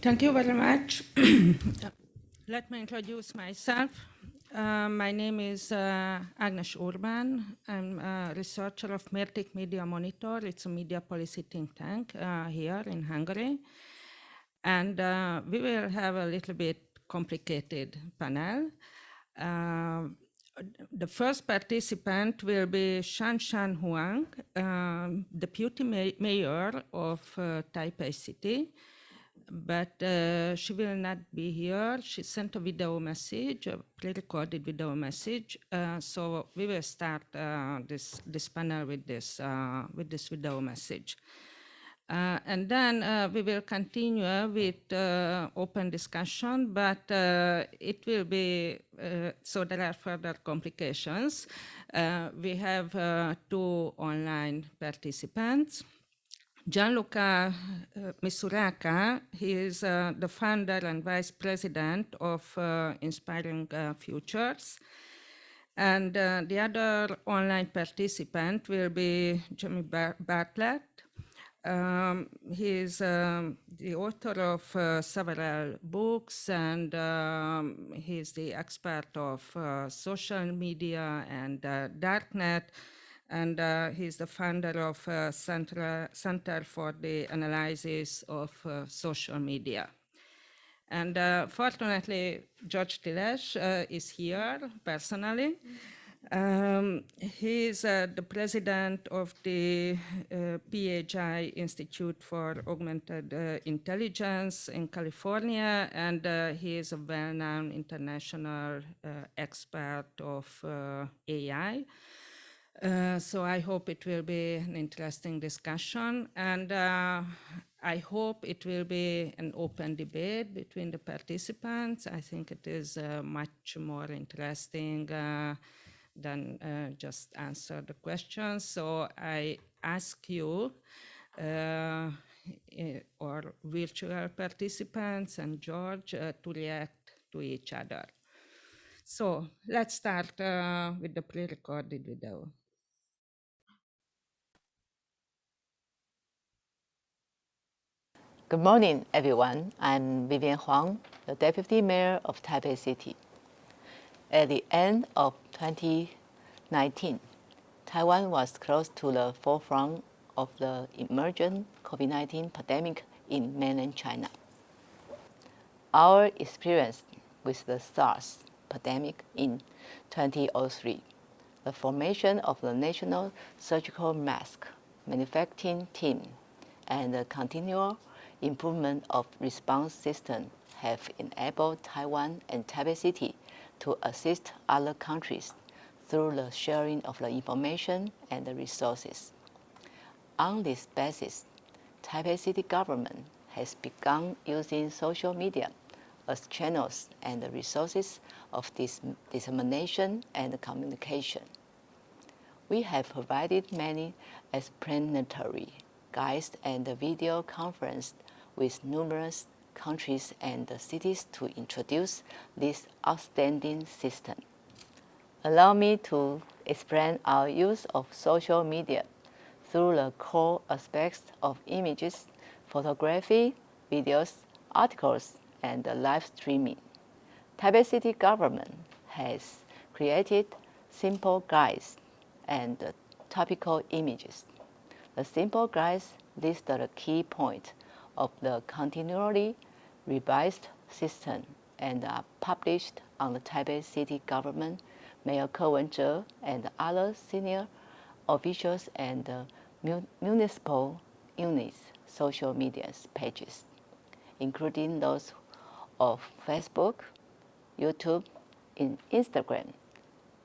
Thank you very much. Let me introduce myself. My name is Ágnes Urbán. I'm a researcher of Mérték Media Monitor. It's a media policy think tank here in Hungary. And we will have a little bit complicated panel. The first participant will be Shan-shan Huang, deputy mayor of Taipei city. But she will not be here. She sent a video message, a pre-recorded video message. So we will start this panel with this video message. And then we will continue with open discussion, but it will be, so there are further complications. We have two online participants. Gianluca Misuraca, he is the founder and vice president of Inspiring Futures. And the other online participant will be Jimmy Bartlett. He is the author of several books, and he is the expert of social media and darknet. And he's the founder of Center for the Analysis of Social Media. And fortunately, George Tilesch is here personally. He is the president of the PHI Institute for Augmented Intelligence in California, and he is a well-known international expert of AI. So I hope it will be an interesting discussion, and I hope it will be an open debate between the participants. I think it is much more interesting than just answer the questions. So I ask you, or virtual participants and George, to react to each other. So let's start with the pre-recorded video. Good morning, everyone. I'm Vivian Huang, the Deputy Mayor of Taipei City. At the end of 2019, Taiwan was close to the forefront of the emergent COVID-19 pandemic in mainland China. Our experience with the SARS pandemic in 2003, the formation of the National Surgical Mask Manufacturing Team, and the continual improvement of response system have enabled Taiwan and Taipei City to assist other countries through the sharing of the information and the resources. On this basis, Taipei City government has begun using social media as channels and the resources of dissemination and communication. We have provided many explanatory guides and video conference with numerous countries and cities to introduce this outstanding system. Allow me to explain our use of social media through the core aspects of images, photography, videos, articles, and live streaming. Taipei City government has created simple guides and topical images. The simple guides list the key points of the continually revised system and are published on the Taipei City government, Mayor Ke Wen-je, and other senior officials and municipal units' social media pages, including those of Facebook, YouTube, Instagram,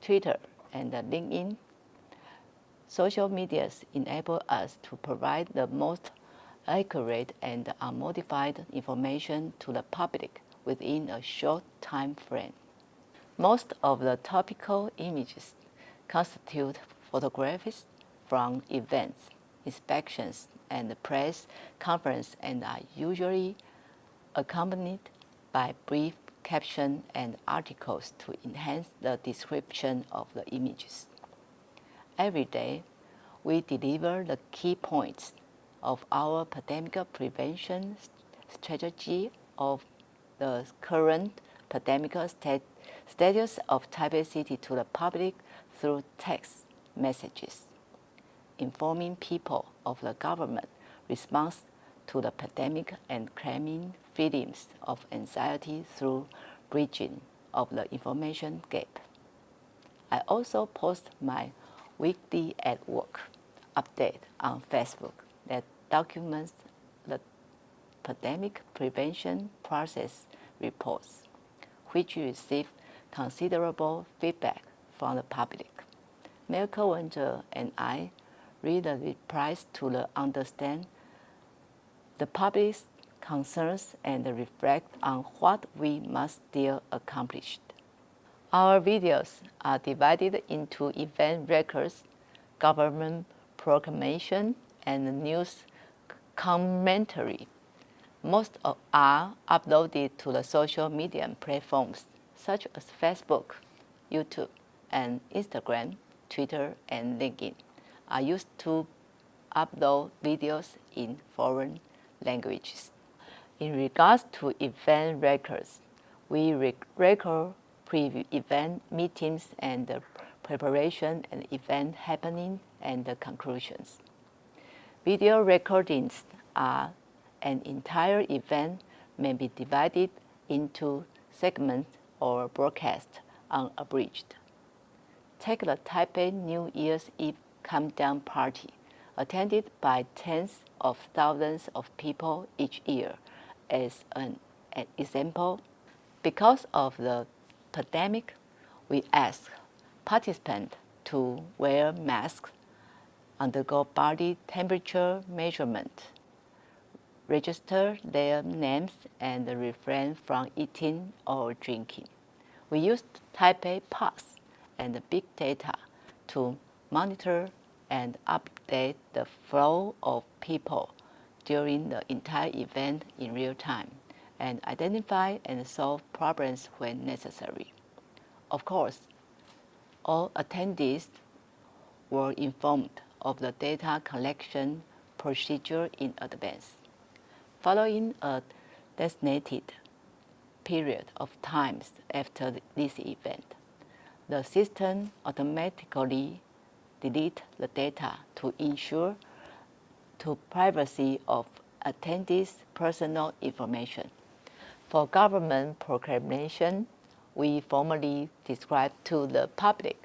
Twitter, and LinkedIn. Social medias enable us to provide the most accurate and unmodified information to the public within a short time frame. Most of the topical images constitute photographs from events, inspections, and press conferences and are usually accompanied by brief captions and articles to enhance the description of the images. Every day, we deliver the key points of our pandemic prevention strategy of the current pandemic status of Taipei City to the public through text messages, informing people of the government response to the pandemic and claiming feelings of anxiety through bridging of the information gap. I also post my weekly at work update on Facebook that documents the pandemic prevention process reports, which receive considerable feedback from the public. Mayor柯文哲and I read the replies to understand the public's concerns and reflect on what we must still accomplish. Our videos are divided into event records, government proclamation, and news commentary. Most are uploaded to the social media platforms such as Facebook, YouTube, and Instagram, Twitter, and LinkedIn are used to upload videos in foreign languages. In regards to event records, we record pre-event meetings and the preparation and event happening and the conclusions. Video recordings are an entire event may be divided into segments or broadcast unabridged. Take the Taipei New Year's Eve countdown party, attended by tens of thousands of people each year, as an example. Because of the pandemic, we ask participants to wear masks, undergo body temperature measurement, register their names, and refrain from eating or drinking. We used Taipei Pass and big data to monitor and update the flow of people during the entire event in real time and identify and solve problems when necessary. Of course, all attendees were informed of the data collection procedure in advance. Following a designated period of time after this event, the system automatically deletes the data to ensure the privacy of attendees' personal information. For government proclamation, we formally describe to the public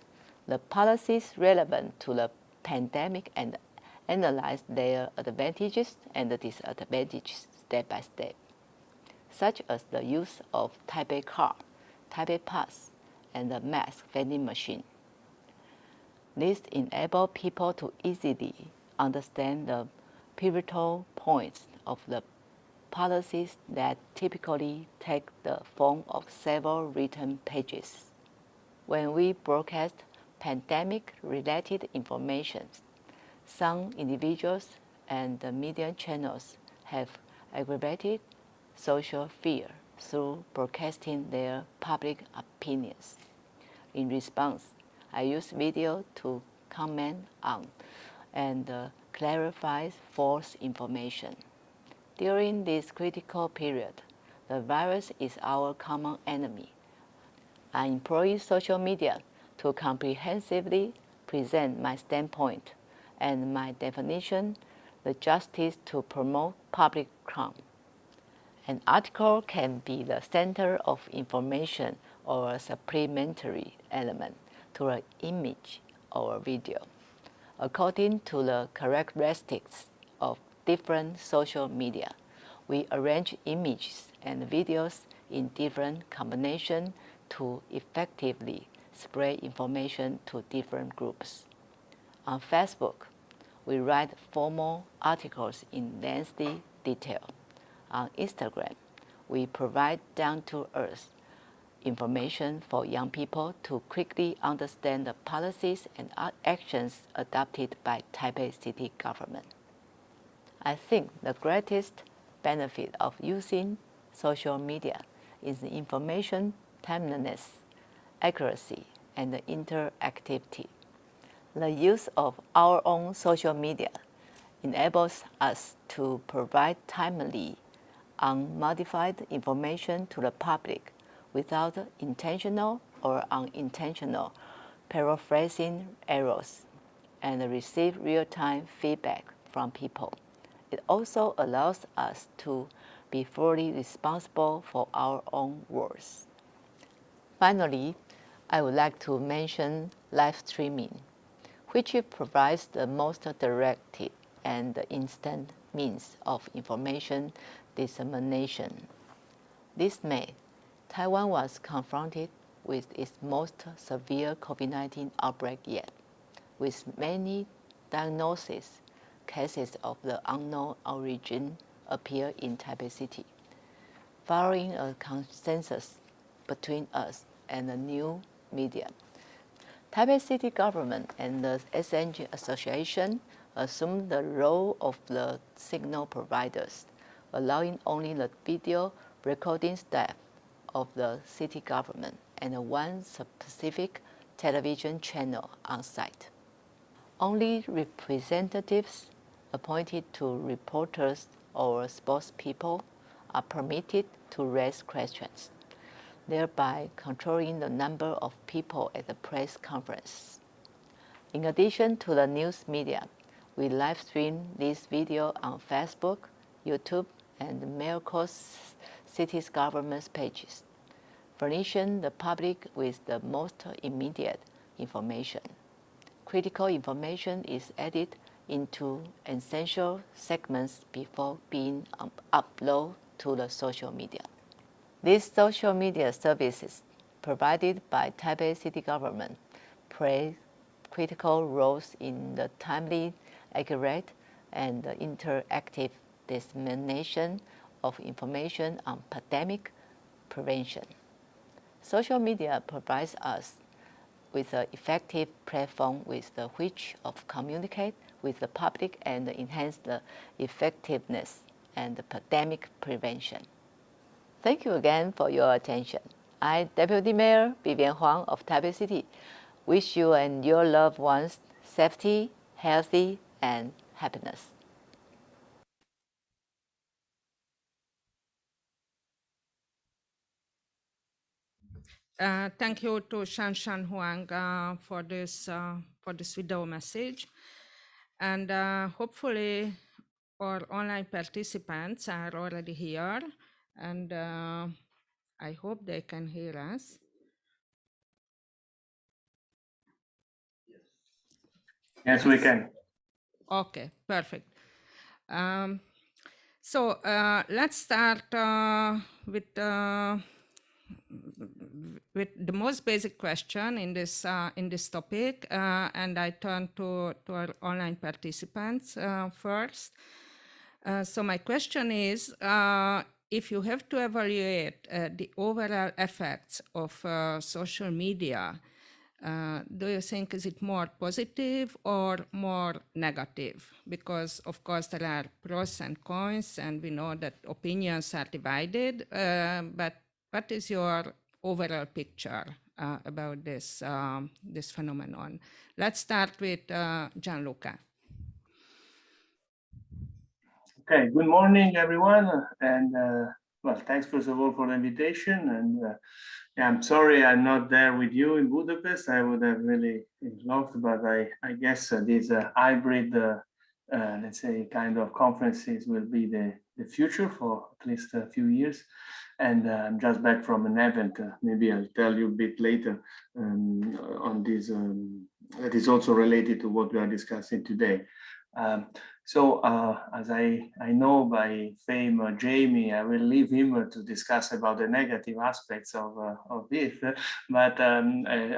the policies relevant to the pandemic and analyze their advantages and disadvantages step by step, such as the use of Taipei Card, Taipei Pass, and the mask vending machine. This enables people to easily understand the pivotal points of the policies that typically take the form of several written pages. When we broadcast pandemic-related information, some individuals and the media channels have aggravated social fear through broadcasting their public opinions. In response, I use video to comment on and clarify false information. During this critical period, the virus is our common enemy. I employ social media to comprehensively present my standpoint and my definition, the justice to promote public calm. An article can be the center of information or a supplementary element to an image or video, according to the characteristics of different social media. We arrange images and videos in different combinations to effectively spread information to different groups. On Facebook, we write formal articles in lengthy detail. On Instagram, we provide down-to-earth information for young people to quickly understand the policies and actions adopted by Taipei City government. I think the greatest benefit of using social media is the information timeliness, accuracy, and the interactivity. The use of our own social media enables us to provide timely, unmodified information to the public without intentional or unintentional paraphrasing errors, and receive real-time feedback from people. It also allows us to be fully responsible for our own words. Finally, I would like to mention live streaming, which provides the most direct and instant means of information dissemination. This May, Taiwan was confronted with its most severe COVID-19 outbreak yet, with many diagnosis cases of the unknown origin appear in Taipei City. Following a consensus between us and the new media, Taipei City government and the SNG Association assumed the role of the signal providers, allowing only the video recording staff of the city government and one specific television channel on site. Only representatives appointed to reporters or spokespeople are permitted to raise questions, thereby controlling the number of people at the press conference. In addition to the news media, we live stream this video on Facebook, YouTube, and Mérték city's government pages, furnishing the public with the most immediate information. Critical information is added into essential segments before being uploaded to the social media. These social media services provided by Taipei City government play critical roles in the timely, accurate, and interactive dissemination of information on pandemic prevention. Social media provides us with an effective platform with which of communicate with the public and enhance the effectiveness and the pandemic prevention. Thank you again for your attention. I, Deputy Mayor Vivian Huang of Taipei City, wish you and your loved ones safety, healthy, and happiness. Thank you to Shan-shan Huang for this video message. And hopefully our online participants are already here, and I hope they can hear us. Yes, we can. Okay, perfect. So let's start with the most basic question in this topic, and I turn to our online participants first. So my question is, if you have to evaluate the overall effects of social media, do you think is it more positive or more negative? Because of course there are pros and cons, and we know that opinions are divided. But what is your overall picture about this this phenomenon? Let's start with Gianluca. Okay, good morning, everyone. And well, thanks first of all for the invitation. And yeah, I'm sorry I'm not there with you in Budapest. I would have really loved, but I guess these hybrid, let's say, kind of conferences will be the future for at least a few years. And I'm just back from an event. Maybe I'll tell you a bit later on this. That is also related to what we are discussing today. So as I know by fame, Jamie, I will leave him to discuss about the negative aspects of this, but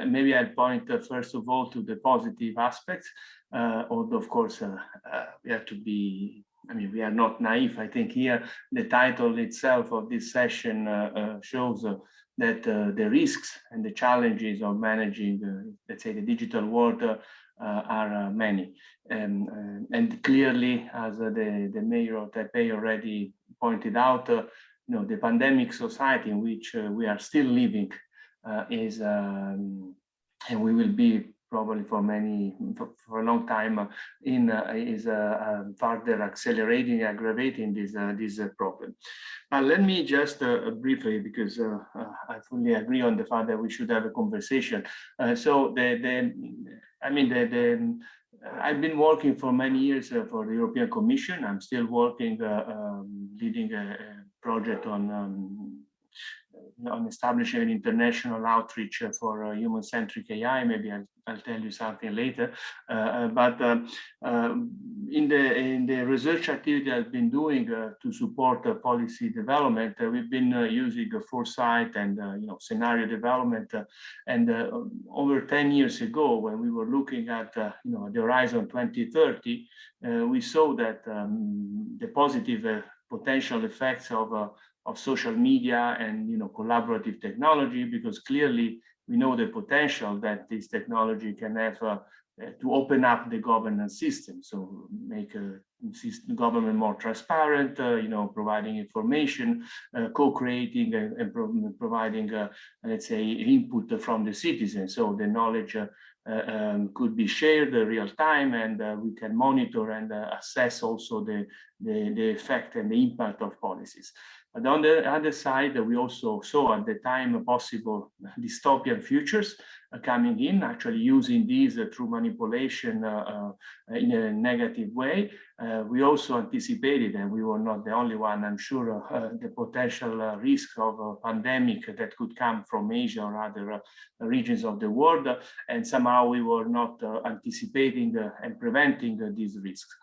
maybe I'll point first of all to the positive aspects. Although of course we have to be, I mean, we are not naive. I think here the title itself of this session shows that the risks and the challenges of managing, let's say, the digital world are many. And clearly, as the mayor of Taipei already pointed out, you know, the pandemic society in which we are still living is, and we will be probably for a long time is further accelerating, aggravating this problem. Let me just briefly, because I fully agree on the fact that we should have a conversation. I've been working for many years for the European Commission. I'm still working, leading a project on establishing an international outreach for human-centric AI. Maybe I'll tell you something later. In the research activity I've been doing to support policy development, we've been using foresight and scenario development. Over 10 years ago, when we were looking at the horizon 2030, we saw that the positive potential effects of social media and collaborative technology, because clearly we know the potential that this technology can have to open up the governance system, so make government more transparent, providing information, co-creating and providing, let's say, input from the citizens, so the knowledge could be shared real time, and we can monitor and assess also the effect and the impact of policies. But on the other side, we also saw at the time possible dystopian futures coming in, actually using these through manipulation in a negative way. We also anticipated, and we were not the only one, I'm sure, the potential risk of a pandemic that could come from Asia or other regions of the world, and somehow we were not anticipating and preventing these risks.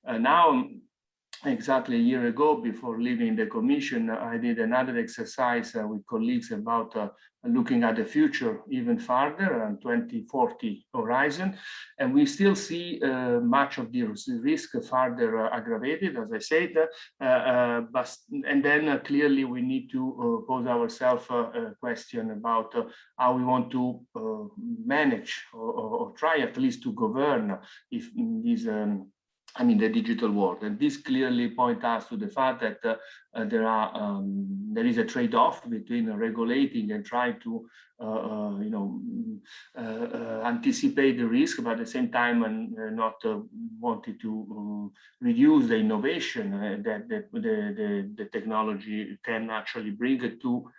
Now, exactly a year ago, before leaving the Commission, I did another exercise with colleagues about looking at the future even farther, on 2040 horizon, and we still see much of the risk further aggravated, as I said. And then clearly we need to pose ourselves a question about how we want to manage or try at least to govern if these the digital world. And this clearly points us to the fact that there is a trade-off between regulating and trying to anticipate the risk, but at the same time not wanting to reduce the innovation that the technology can actually bring to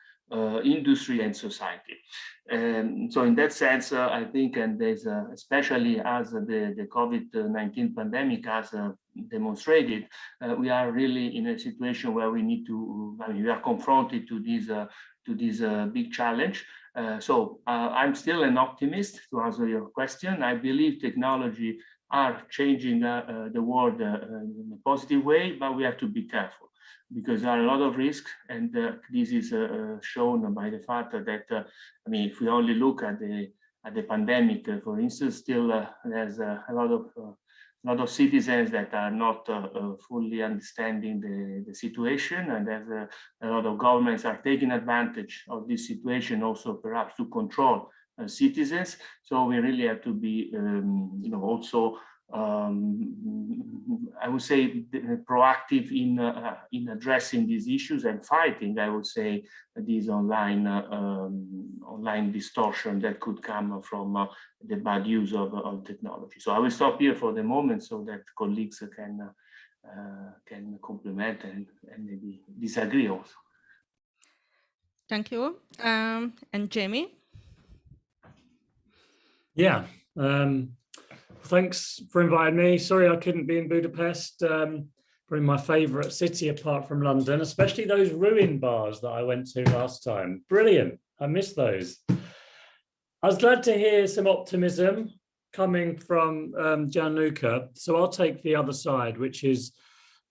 industry and society. So in that sense, I think, and there's especially as the COVID-19 pandemic has demonstrated, we are really in a situation where we need to, we are confronted to this big challenge. So I'm still an optimist, to answer your question. I believe technology are changing the world in a positive way, but we have to be careful, because there are a lot of risks, and this is shown by the fact that if we only look at the pandemic, for instance, still there's a lot of citizens that are not fully understanding the situation, and there's a lot of governments are taking advantage of this situation also perhaps to control citizens. So we really have to be also I would say proactive in addressing these issues and fighting, I would say, these online distortion that could come from the bad use of technology. So I will stop here for the moment so that colleagues can complement and maybe disagree also. Thank you. And Jamie? Yeah. Thanks for inviting me. Sorry I couldn't be in Budapest. Probably my favorite city apart from London, especially those ruin bars that I went to last time. Brilliant. I miss those. I was glad to hear some optimism coming from Gianluca. So I'll take the other side, which is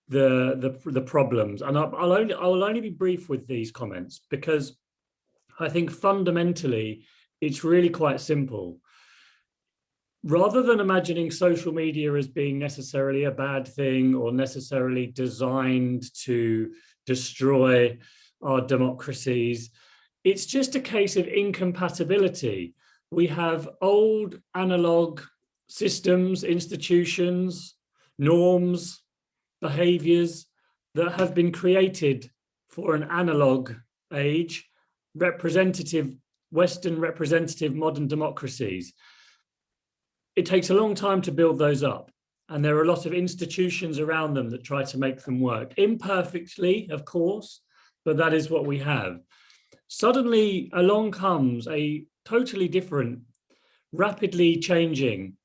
the problems. And I will only be brief with these comments, because I think fundamentally it's really quite simple. Rather than imagining social media as being necessarily a bad thing or necessarily designed to destroy our democracies, it's just a case of incompatibility. We have old analog systems, institutions, norms, behaviors that have been created for an analog age, Western representative modern democracies. it takes a long time to build those up. And there are a lot of institutions around them that try to make them work. Imperfectly, of course, but that is what we have. Suddenly along comes a totally different, rapidly changing,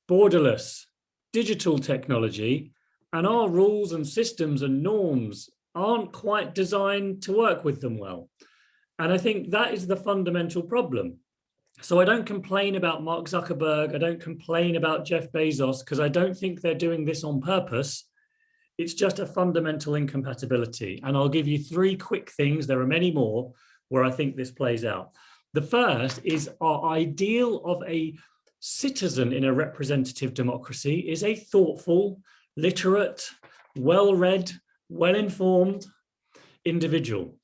borderless digital technology, and our rules and systems and norms aren't quite designed to work with them well. And I think that is the fundamental problem. So I don't complain about Mark Zuckerberg, I don't complain about Jeff Bezos, because I don't think they're doing this on purpose. It's just a fundamental incompatibility. And I'll give you 3 quick things, there are many more, where I think this plays out. The first is our ideal of a citizen in a representative democracy is a thoughtful, literate, well-read, well-informed individual.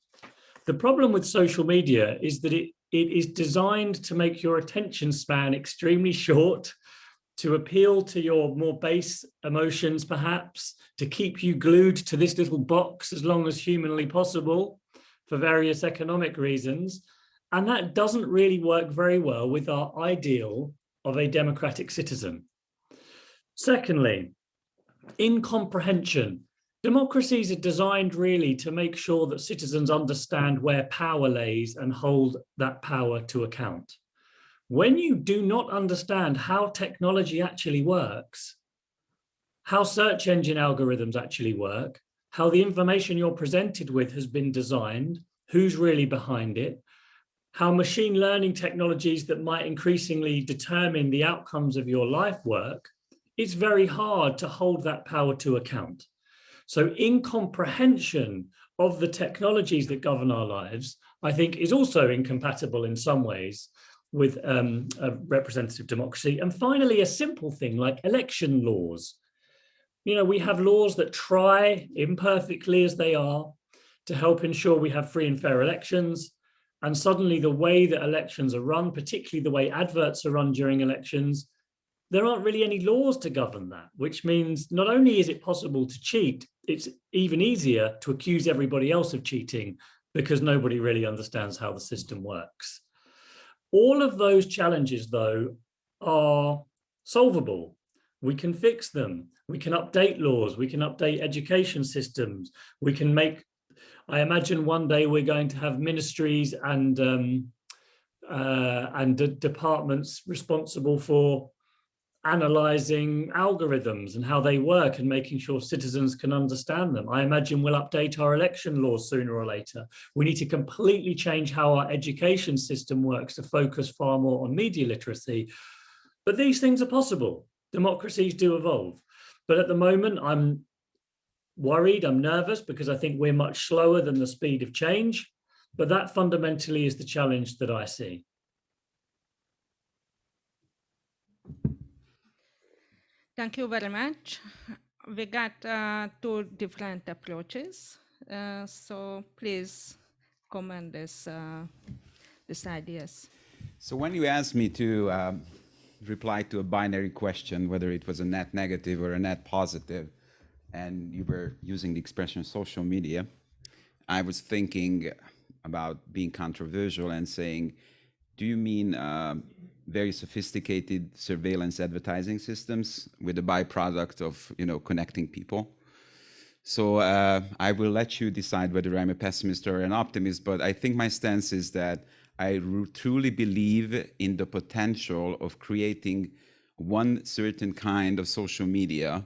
The problem with social media is that it is designed to make your attention span extremely short, to appeal to your more base emotions, perhaps, to keep you glued to this little box as long as humanly possible for various economic reasons. And that doesn't really work very well with our ideal of a democratic citizen. Secondly, incomprehension. Democracies are designed really to make sure that citizens understand where power lays and hold that power to account. When you do not understand how technology actually works, how search engine algorithms actually work, how the information you're presented with has been designed, who's really behind it, how machine learning technologies that might increasingly determine the outcomes of your life work, it's very hard to hold that power to account. So incomprehension of the technologies that govern our lives, I think, is also incompatible in some ways with a representative democracy. And finally, a simple thing like election laws. You know, we have laws that try, imperfectly as they are, to help ensure we have free and fair elections. And suddenly the way that elections are run, particularly the way adverts are run during elections, there aren't really any laws to govern that, which means not only is it possible to cheat, it's even easier to accuse everybody else of cheating because nobody really understands how the system works. All of those challenges, though, are solvable. We can fix them. We can update laws. We can update education systems. We can make, I imagine one day we're going to have ministries and departments responsible for analyzing algorithms and how they work and making sure citizens can understand them. I imagine we'll update our election laws sooner or later. We need to completely change how our education system works to focus far more on media literacy. But these things are possible. Democracies do evolve. But at the moment, I'm worried, I'm nervous, because I think we're much slower than the speed of change. But that fundamentally is the challenge that I see. Thank you very much. We got 2 different approaches. So please comment these ideas. So when you asked me to reply to a binary question, whether it was a net negative or a net positive, and you were using the expression social media, I was thinking about being controversial and saying, do you mean very sophisticated surveillance advertising systems with a byproduct of, connecting people? So I will let you decide whether I'm a pessimist or an optimist, but I think my stance is that I truly believe in the potential of creating one certain kind of social media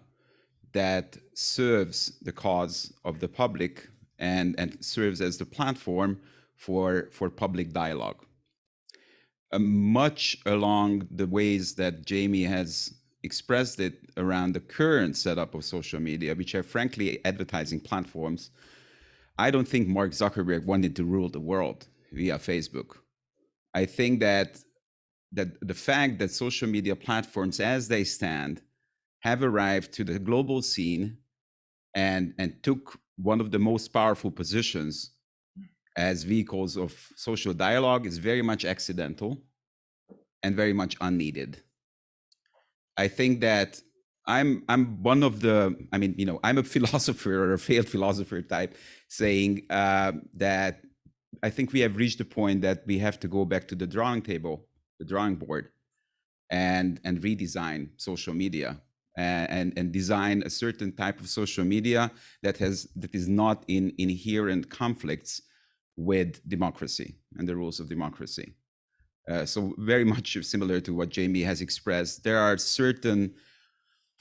that serves the cause of the public and serves as the platform for public dialogue. Much along the ways that Jamie has expressed it around the current setup of social media, which are frankly advertising platforms, I don't think Mark Zuckerberg wanted to rule the world via Facebook. I think that the fact that social media platforms as they stand have arrived to the global scene and took one of the most powerful positions as vehicles of social dialogue is very much accidental and very much unneeded. I think that I'm one of the, I'm a philosopher or a failed philosopher type, saying that I think we have reached a point that we have to go back to the drawing table, the drawing board, and redesign social media and design a certain type of social media that is not in inherent conflicts with democracy and the rules of democracy. So very much similar to what Jamie has expressed, there are certain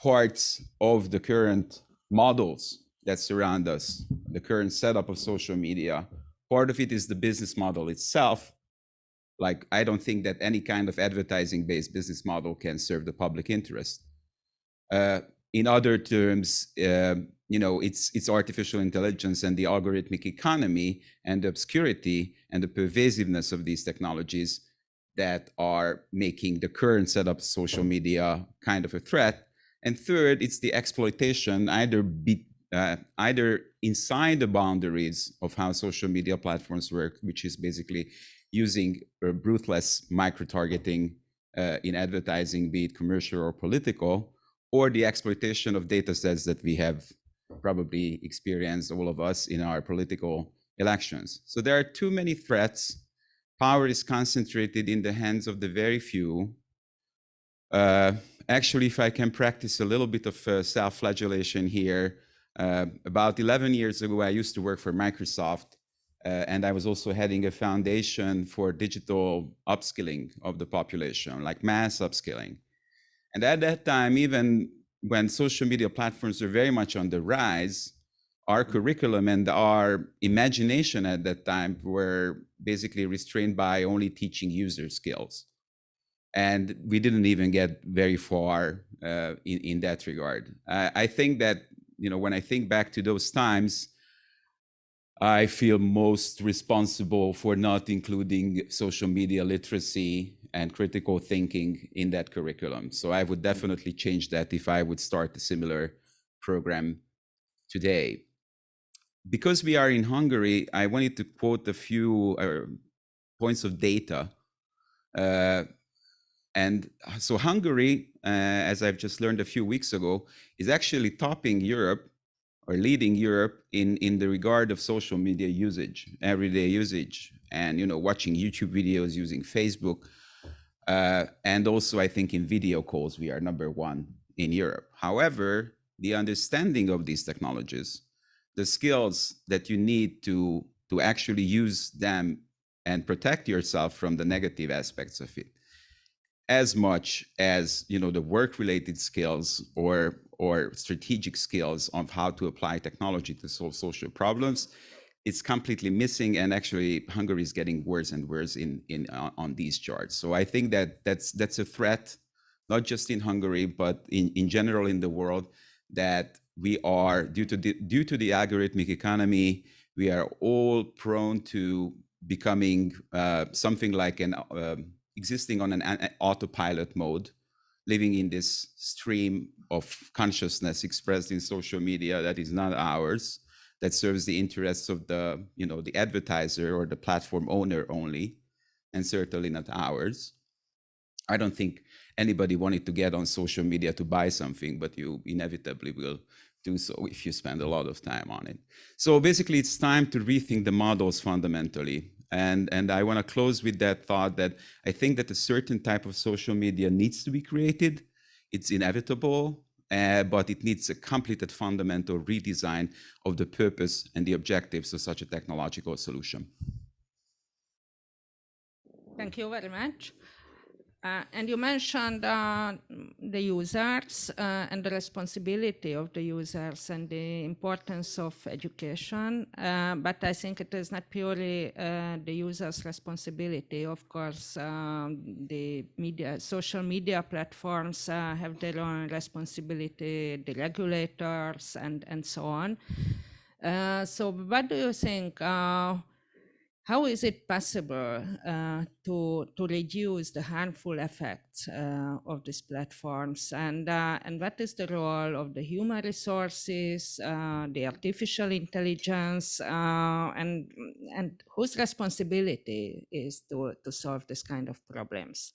parts of the current models that surround us, the current setup of social media. Part of it is the business model itself. Like, I don't think that any kind of advertising-based business model can serve the public interest. In other terms, it's artificial intelligence and the algorithmic economy and the obscurity and the pervasiveness of these technologies that are making the current setup of social media kind of a threat. And third, it's the exploitation, either inside the boundaries of how social media platforms work, which is basically using ruthless micro-targeting in advertising, be it commercial or political, or the exploitation of data sets that we have probably experienced, all of us, in our political elections. So there are too many threats. Power is concentrated in the hands of the very few. Actually, if I can practice a little bit of self-flagellation here, about 11 years ago, I used to work for Microsoft, and I was also heading a foundation for digital upskilling of the population, like mass upskilling. And at that time, even when social media platforms were very much on the rise, our curriculum and our imagination at that time were basically restrained by only teaching user skills. And we didn't even get very far in that regard. I think that, when I think back to those times, I feel most responsible for not including social media literacy and critical thinking in that curriculum. So I would definitely change that if I would start a similar program today. Because we are in Hungary, I wanted to quote a few points of data. And so Hungary, as I've just learned a few weeks ago, is actually topping Europe or leading Europe in the regard of social media usage, everyday usage, and watching YouTube videos, using Facebook, and also I think in video calls we are #1 in Europe. However, the understanding of these technologies, the skills that you need to actually use them and protect yourself from the negative aspects of it, as much as the work-related skills or strategic skills of how to apply technology to solve social problems, it's completely missing. And actually, Hungary is getting worse and worse on these charts. So I think that's a threat, not just in Hungary, but in general in the world, that we are, due to the algorithmic economy, we are all prone to becoming something like existing on an autopilot mode, living in this stream of consciousness expressed in social media that is not ours, that serves the interests of the advertiser or the platform owner only, and certainly not ours. I don't think anybody wanted to get on social media to buy something, but you inevitably will do so if you spend a lot of time on it. So basically, it's time to rethink the models fundamentally. And I want to close with that thought that I think that a certain type of social media needs to be created. It's inevitable, but it needs a complete and fundamental redesign of the purpose and the objectives of such a technological solution. Thank you very much. And you mentioned the users and the responsibility of the users and the importance of education, but I think it is not purely the users' responsibility. Of course, the social media platforms have their own responsibility, the regulators and so on. So what do you think? How is it possible to reduce the harmful effects of these platforms, and what is the role of the human resources, the artificial intelligence, and whose responsibility is to solve this kind of problems?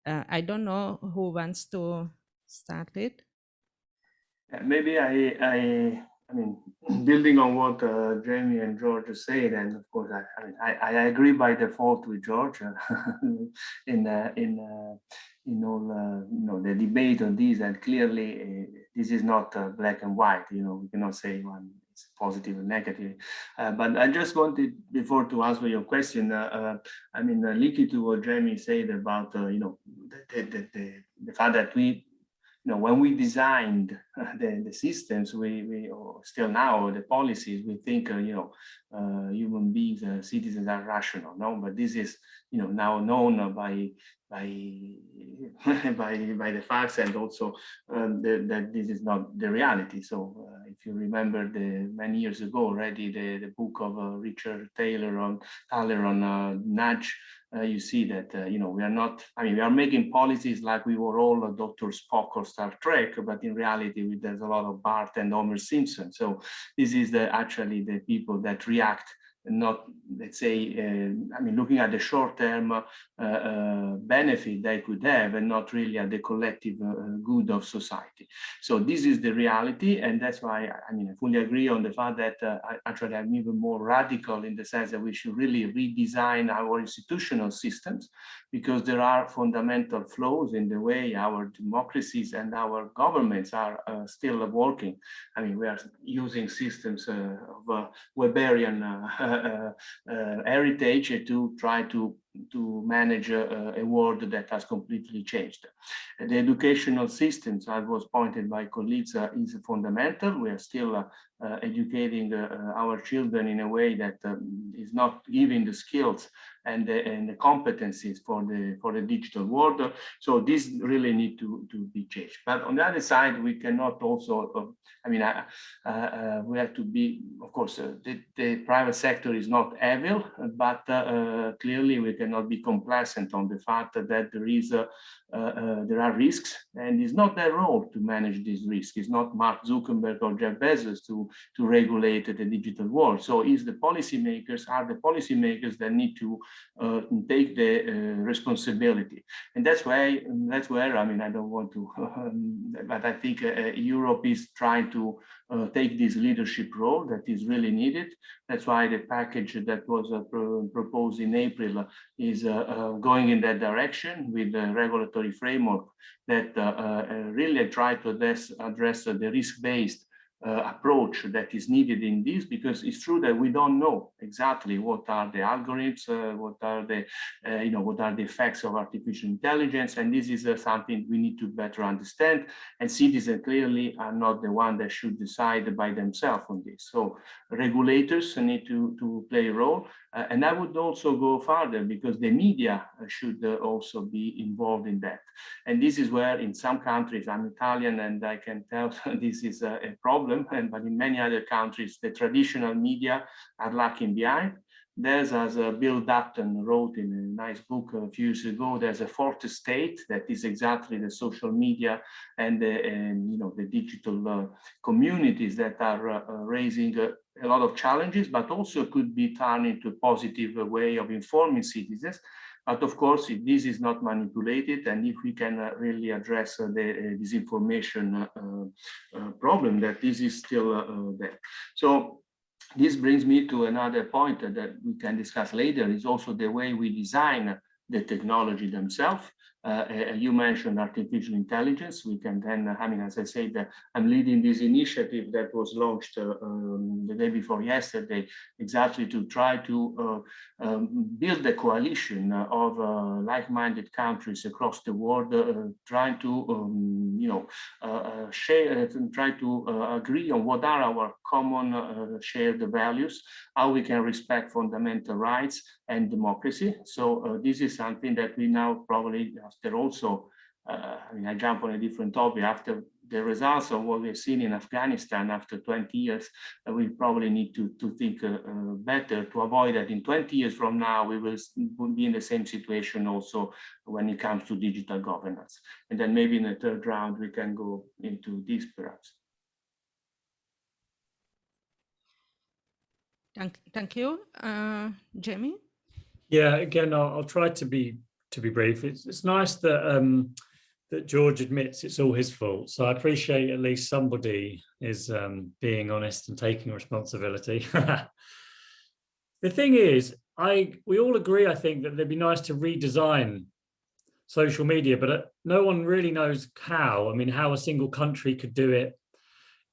I don't know who wants to start it. Maybe I I mean, building on what Jamie and George said, and of course, I agree by default with George in all the debate on this, and clearly this is not black and white. We cannot say one is positive or negative. But I just wanted before to answer your question. Linking to what Jamie said about the fact that we. When we designed the systems, we or still now the policies, we think human beings, citizens are rational. No, but this is now known by the facts, and also that this is not the reality. So if you remember many years ago already, the book of Richard Taylor on Nudge. You see that we are not. We are making policies like we were all Dr. Spock or Star Trek, but in reality, there's a lot of Bart and Homer Simpson. So this is actually the people that react, not, let's say, looking at the short-term benefit they could have, and not really at the collective good of society. So this is the reality, and that's why I fully agree on the fact that I'm even more radical in the sense that we should really redesign our institutional systems, because there are fundamental flaws in the way our democracies and our governments are still working. We are using systems of Weberian heritage to try to manage a world that has completely changed. The educational systems, as was pointed by colleagues, is fundamental. We are still educating our children in a way that is not giving the skills and the competencies for the digital world. So this really need to be changed. But on the other side, we cannot also, we have to be, of course, the private sector is not evil, but clearly we cannot be complacent on the fact that there are risks, and it's not their role to manage these risks. It's not Mark Zuckerberg or Jeff Bezos to regulate the digital world. So are the policymakers that need to take the responsibility. And that's where I don't want to, but I think Europe is trying to take this leadership role that is really needed. That's why the package that was proposed in April is going in that direction, with the regulatory framework that really try to address the risk-based approach that is needed in this, because it's true that we don't know exactly what are the algorithms, what are the effects of artificial intelligence, and this is something we need to better understand. And citizens clearly are not the one that should decide by themselves on this. So regulators need to play a role, and I would also go further, because the media should also be involved in that. And this is where, in some countries, I'm Italian, and I can tell this is a problem. But in many other countries, the traditional media are lagging behind. There's, as Bill Dutton wrote in a nice book a few years ago, there's a fourth estate that is exactly the social media and the digital communities that are raising a lot of challenges, but also could be turned into a positive way of informing citizens. But of course, if this is not manipulated, and if we can really address the disinformation problem, that this is still there. So this brings me to another point that we can discuss later, is also the way we design the technology themselves. You mentioned artificial intelligence. We can then, as I said, I'm leading this initiative that was launched the day before yesterday, exactly to try to build a coalition of like-minded countries across the world, trying to share, try to agree on what are our common shared values, how we can respect fundamental rights and democracy. So this is something that we now probably, after also, I jump on a different topic, after the results of what we've seen in Afghanistan after 20 years, we probably need to think better to avoid that in 20 years from now, we will be in the same situation also when it comes to digital governance. And then maybe in the third round, we can go into this perhaps. Thank you. Jamie? Yeah, again, I'll try to be brief. It's nice that that George admits it's all his fault. So I appreciate at least somebody is being honest and taking responsibility. The thing is, we all agree, I think, that it'd be nice to redesign social media, but no one really knows how. I mean, how a single country could do it.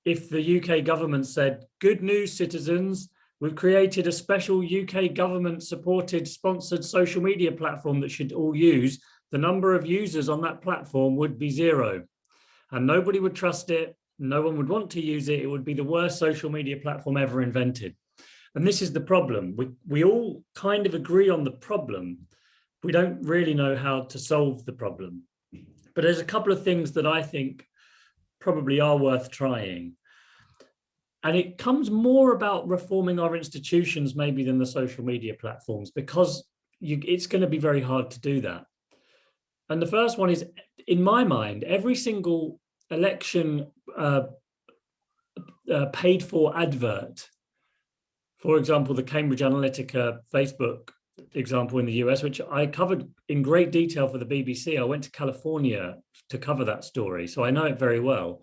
If the UK government said, good news, citizens, we've created a special UK government supported, sponsored social media platform that should all use, the number of users on that platform would be 0. And nobody would trust it. No one would want to use it. It would be the worst social media platform ever invented. And this is the problem. We all kind of agree on the problem. We don't really know how to solve the problem. But there's a couple of things that I think probably are worth trying. And it comes more about reforming our institutions maybe than the social media platforms, because it's going to be very hard to do that. And the first one is, in my mind, every single election paid for advert, for example, the Cambridge Analytica Facebook example in the US, which I covered in great detail for the BBC. I went to California to cover that story, so I know it very well.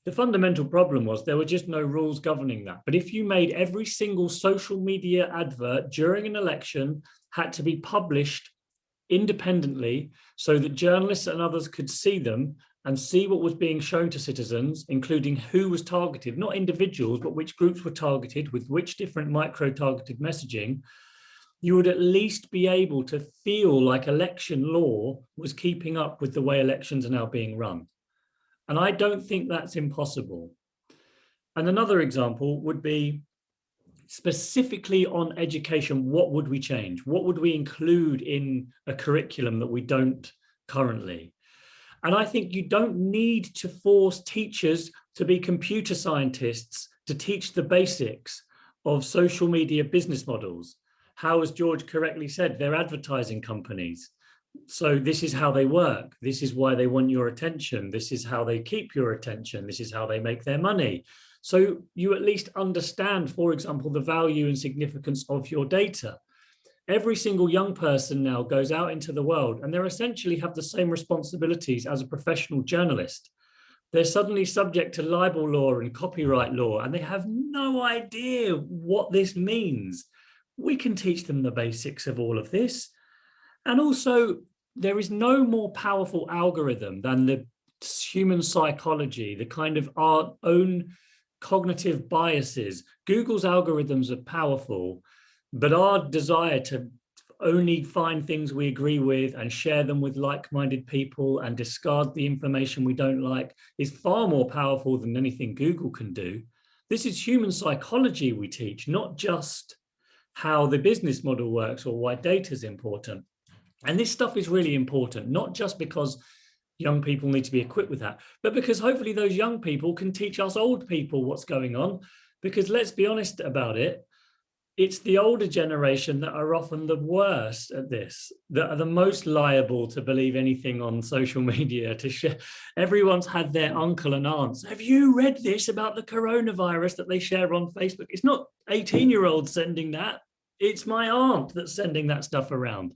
The fundamental problem was there were just no rules governing that. But if you made every single social media advert during an election had to be published independently so that journalists and others could see them and see what was being shown to citizens, including who was targeted, not individuals, but which groups were targeted with which different micro-targeted messaging, you would at least be able to feel like election law was keeping up with the way elections are now being run. And I don't think that's impossible. And another example would be specifically on education. What would we change? What would we include in a curriculum that we don't currently? And I think you don't need to force teachers to be computer scientists to teach the basics of social media business models. How, as George correctly said, they're advertising companies. So this is how they work. This is why they want your attention. This is how they keep your attention. This is how they make their money. So you at least understand, for example, the value and significance of your data. Every single young person now goes out into the world and they essentially have the same responsibilities as a professional journalist. They're suddenly subject to libel law and copyright law, and they have no idea what this means. We can teach them the basics of all of this. And also, there is no more powerful algorithm than the human psychology, the kind of our own cognitive biases. Google's algorithms are powerful, but our desire to only find things we agree with and share them with like-minded people and discard the information we don't like is far more powerful than anything Google can do. This is human psychology we teach, not just how the business model works or why data is important. And this stuff is really important, not just because young people need to be equipped with that, but because hopefully those young people can teach us old people what's going on. Because let's be honest about it, it's the older generation that are often the worst at this, that are the most liable to believe anything on social media, to share. Everyone's had their uncle and aunts. Have you read this about the coronavirus that they share on Facebook? It's not 18-year-olds sending that. It's my aunt that's sending that stuff around.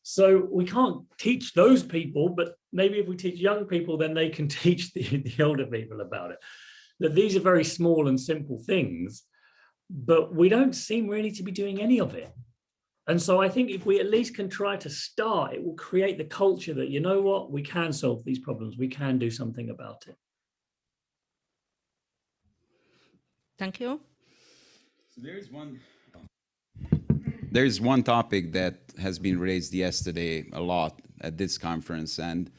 So we can't teach those people, but maybe if we teach young people, then they can teach the older people about it. That these are very small and simple things, but we don't seem really to be doing any of it. And so I think if we at least can try to start, it will create the culture that, you know what, we can solve these problems. We can do something about it. Thank you. So there's one topic that has been raised yesterday a lot at this conference, and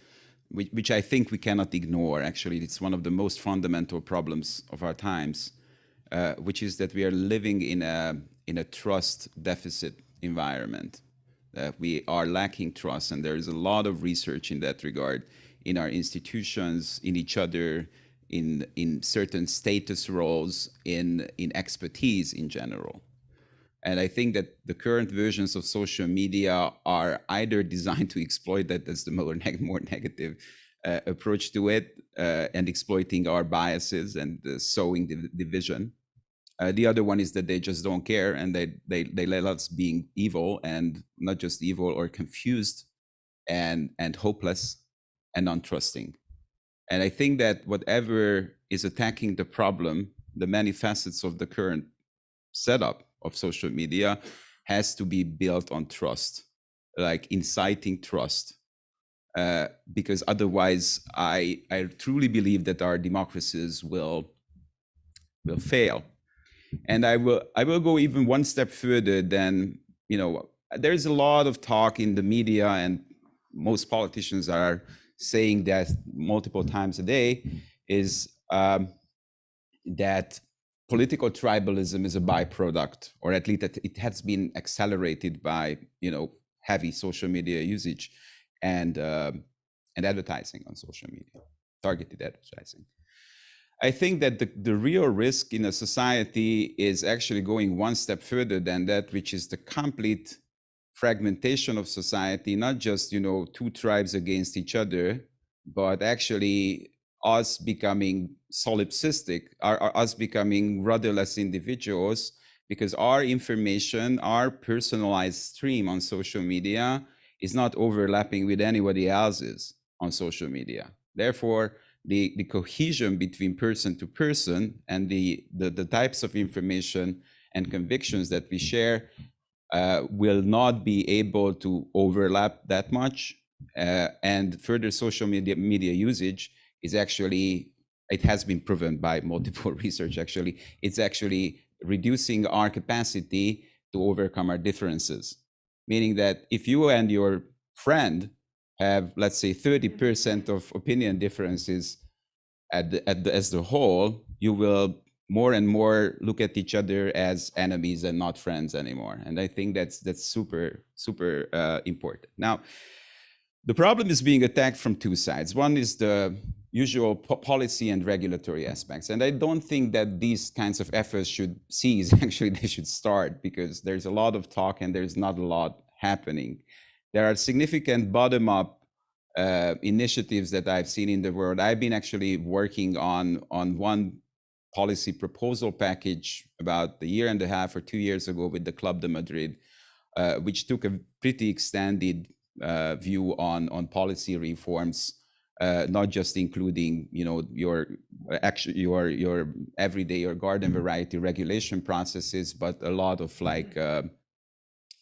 which I think we cannot ignore. Actually, it's one of the most fundamental problems of our times, which is that we are living in a trust deficit environment. We are lacking trust, and there is a lot of research in that regard, in our institutions, in each other, in certain status roles, in expertise in general. And I think that the current versions of social media are either designed to exploit that as the more negative approach to it, and exploiting our biases and sowing the division. The other one is that they just don't care, and they let us being evil, and not just evil or confused and hopeless, and untrusting. And I think that whatever is attacking the problem, the many facets of the current setup of social media has to be built on trust, like inciting trust. Because otherwise, I truly believe that our democracies will fail. And I will go even one step further than, there's a lot of talk in the media, and most politicians are saying that multiple times a day, is that political tribalism is a byproduct, or at least that it has been accelerated by, heavy social media usage and advertising on social media, targeted advertising. I think that the real risk in a society is actually going one step further than that, which is the complete fragmentation of society, not just, two tribes against each other, but actually us becoming solipsistic, us becoming rudderless individuals, because our information, our personalized stream on social media is not overlapping with anybody else's on social media. Therefore, the cohesion between person to person and the types of information and convictions that we share will not be able to overlap that much. And further social media usage is actually, it has been proven by multiple research actually, it's actually reducing our capacity to overcome our differences. Meaning that if you and your friend have, let's say, 30% of opinion differences as the whole, you will more and more look at each other as enemies and not friends anymore. And I think that's super important. Now, the problem is being attacked from two sides. One is the usual policy and regulatory aspects. And I don't think that these kinds of efforts should cease. Actually, they should start, because there's a lot of talk and there's not a lot happening. There are significant bottom-up initiatives that I've seen in the world. I've been actually working on one policy proposal package about a year and a half or 2 years ago with the Club de Madrid, which took a pretty extended view on policy reforms, not just including your everyday or garden variety regulation processes, but a lot of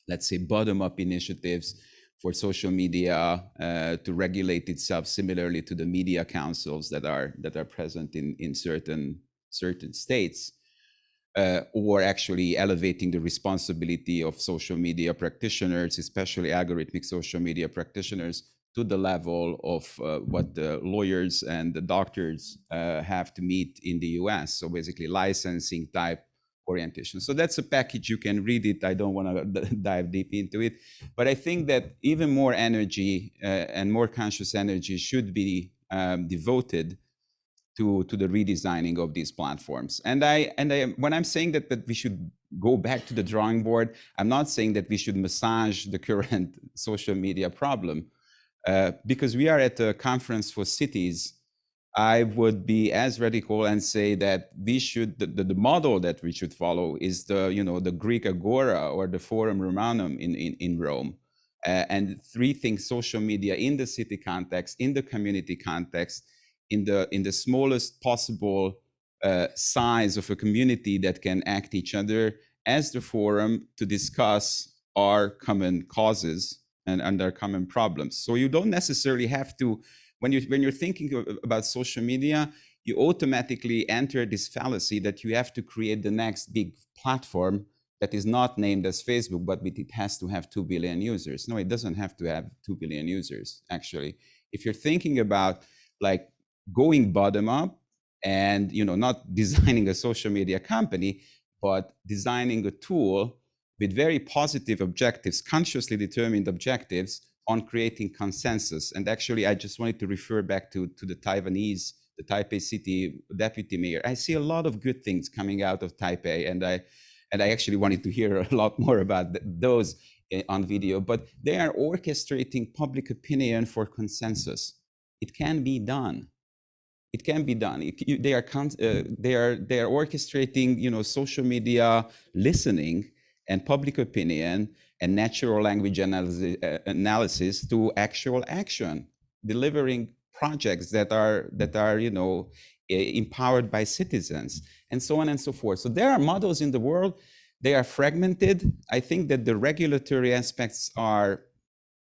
let's say bottom-up initiatives for social media to regulate itself similarly to the media councils that are present in certain states, or actually elevating the responsibility of social media practitioners, especially algorithmic social media practitioners, to the level of what the lawyers and the doctors have to meet in the US. So basically licensing type orientation. So that's a package, you can read it. I don't want to dive deep into it, but I think that even more energy and more conscious energy should be devoted to the redesigning of these platforms. And when I'm saying that we should go back to the drawing board, I'm not saying that we should massage the current social media problem, because we are at a conference for cities. I would be as radical and say that we should, the model that we should follow is the Greek Agora or the Forum Romanum in Rome, and rethink social media in the city context, in the community context, in the smallest possible size of a community that can act each other as the forum to discuss our common causes and our common problems. So you don't necessarily have to, when you're thinking about social media, you automatically enter this fallacy that you have to create the next big platform that is not named as Facebook, but it has to have 2 billion users. No, it doesn't have to have 2 billion users, actually. If you're thinking about like going bottom up and not designing a social media company, but designing a tool with very positive objectives, consciously determined objectives on creating consensus. And actually, I just wanted to refer back to the Taiwanese, the Taipei city deputy mayor. I see a lot of good things coming out of Taipei, and I actually wanted to hear a lot more about those on video, but they are orchestrating public opinion for consensus. It can be done. It can be done. They are orchestrating, social media listening and public opinion and natural language analysis to actual action, delivering projects that are empowered by citizens, and so on and so forth. So there are models in the world. They are fragmented. I think that the regulatory aspects are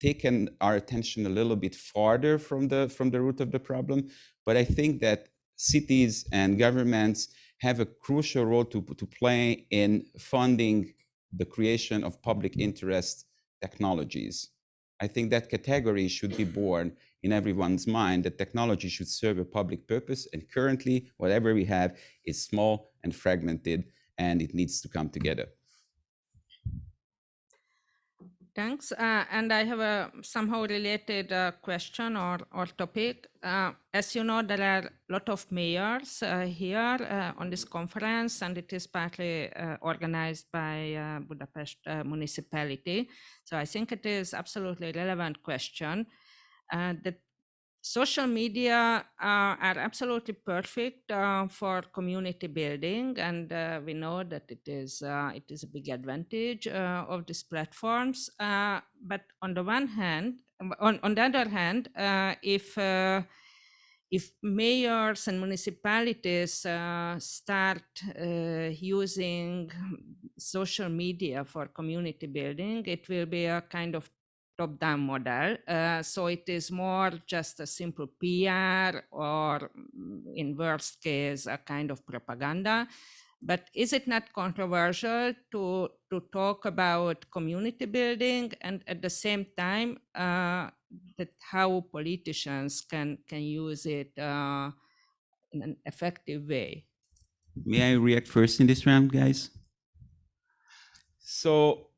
taken our attention a little bit farther from the root of the problem. But I think that cities and governments have a crucial role to play in funding the creation of public interest technologies. I think that category should be born in everyone's mind, that technology should serve a public purpose. And currently, whatever we have is small and fragmented, and it needs to come together. Thanks. And I have a somehow related question or topic. As you know, there are a lot of mayors here on this conference, and it is partly organized by Budapest Municipality. So I think it is absolutely relevant question. That social media are absolutely perfect for community building, and we know that it is a big advantage of these platforms. But on the one hand, on the other hand, if mayors and municipalities start using social media for community building, it will be a kind of top-down model. So it is more just a simple PR or, in worst case, a kind of propaganda. But is it not controversial to talk about community building and at the same time that how politicians can use it in an effective way? May I react first in this round, guys? So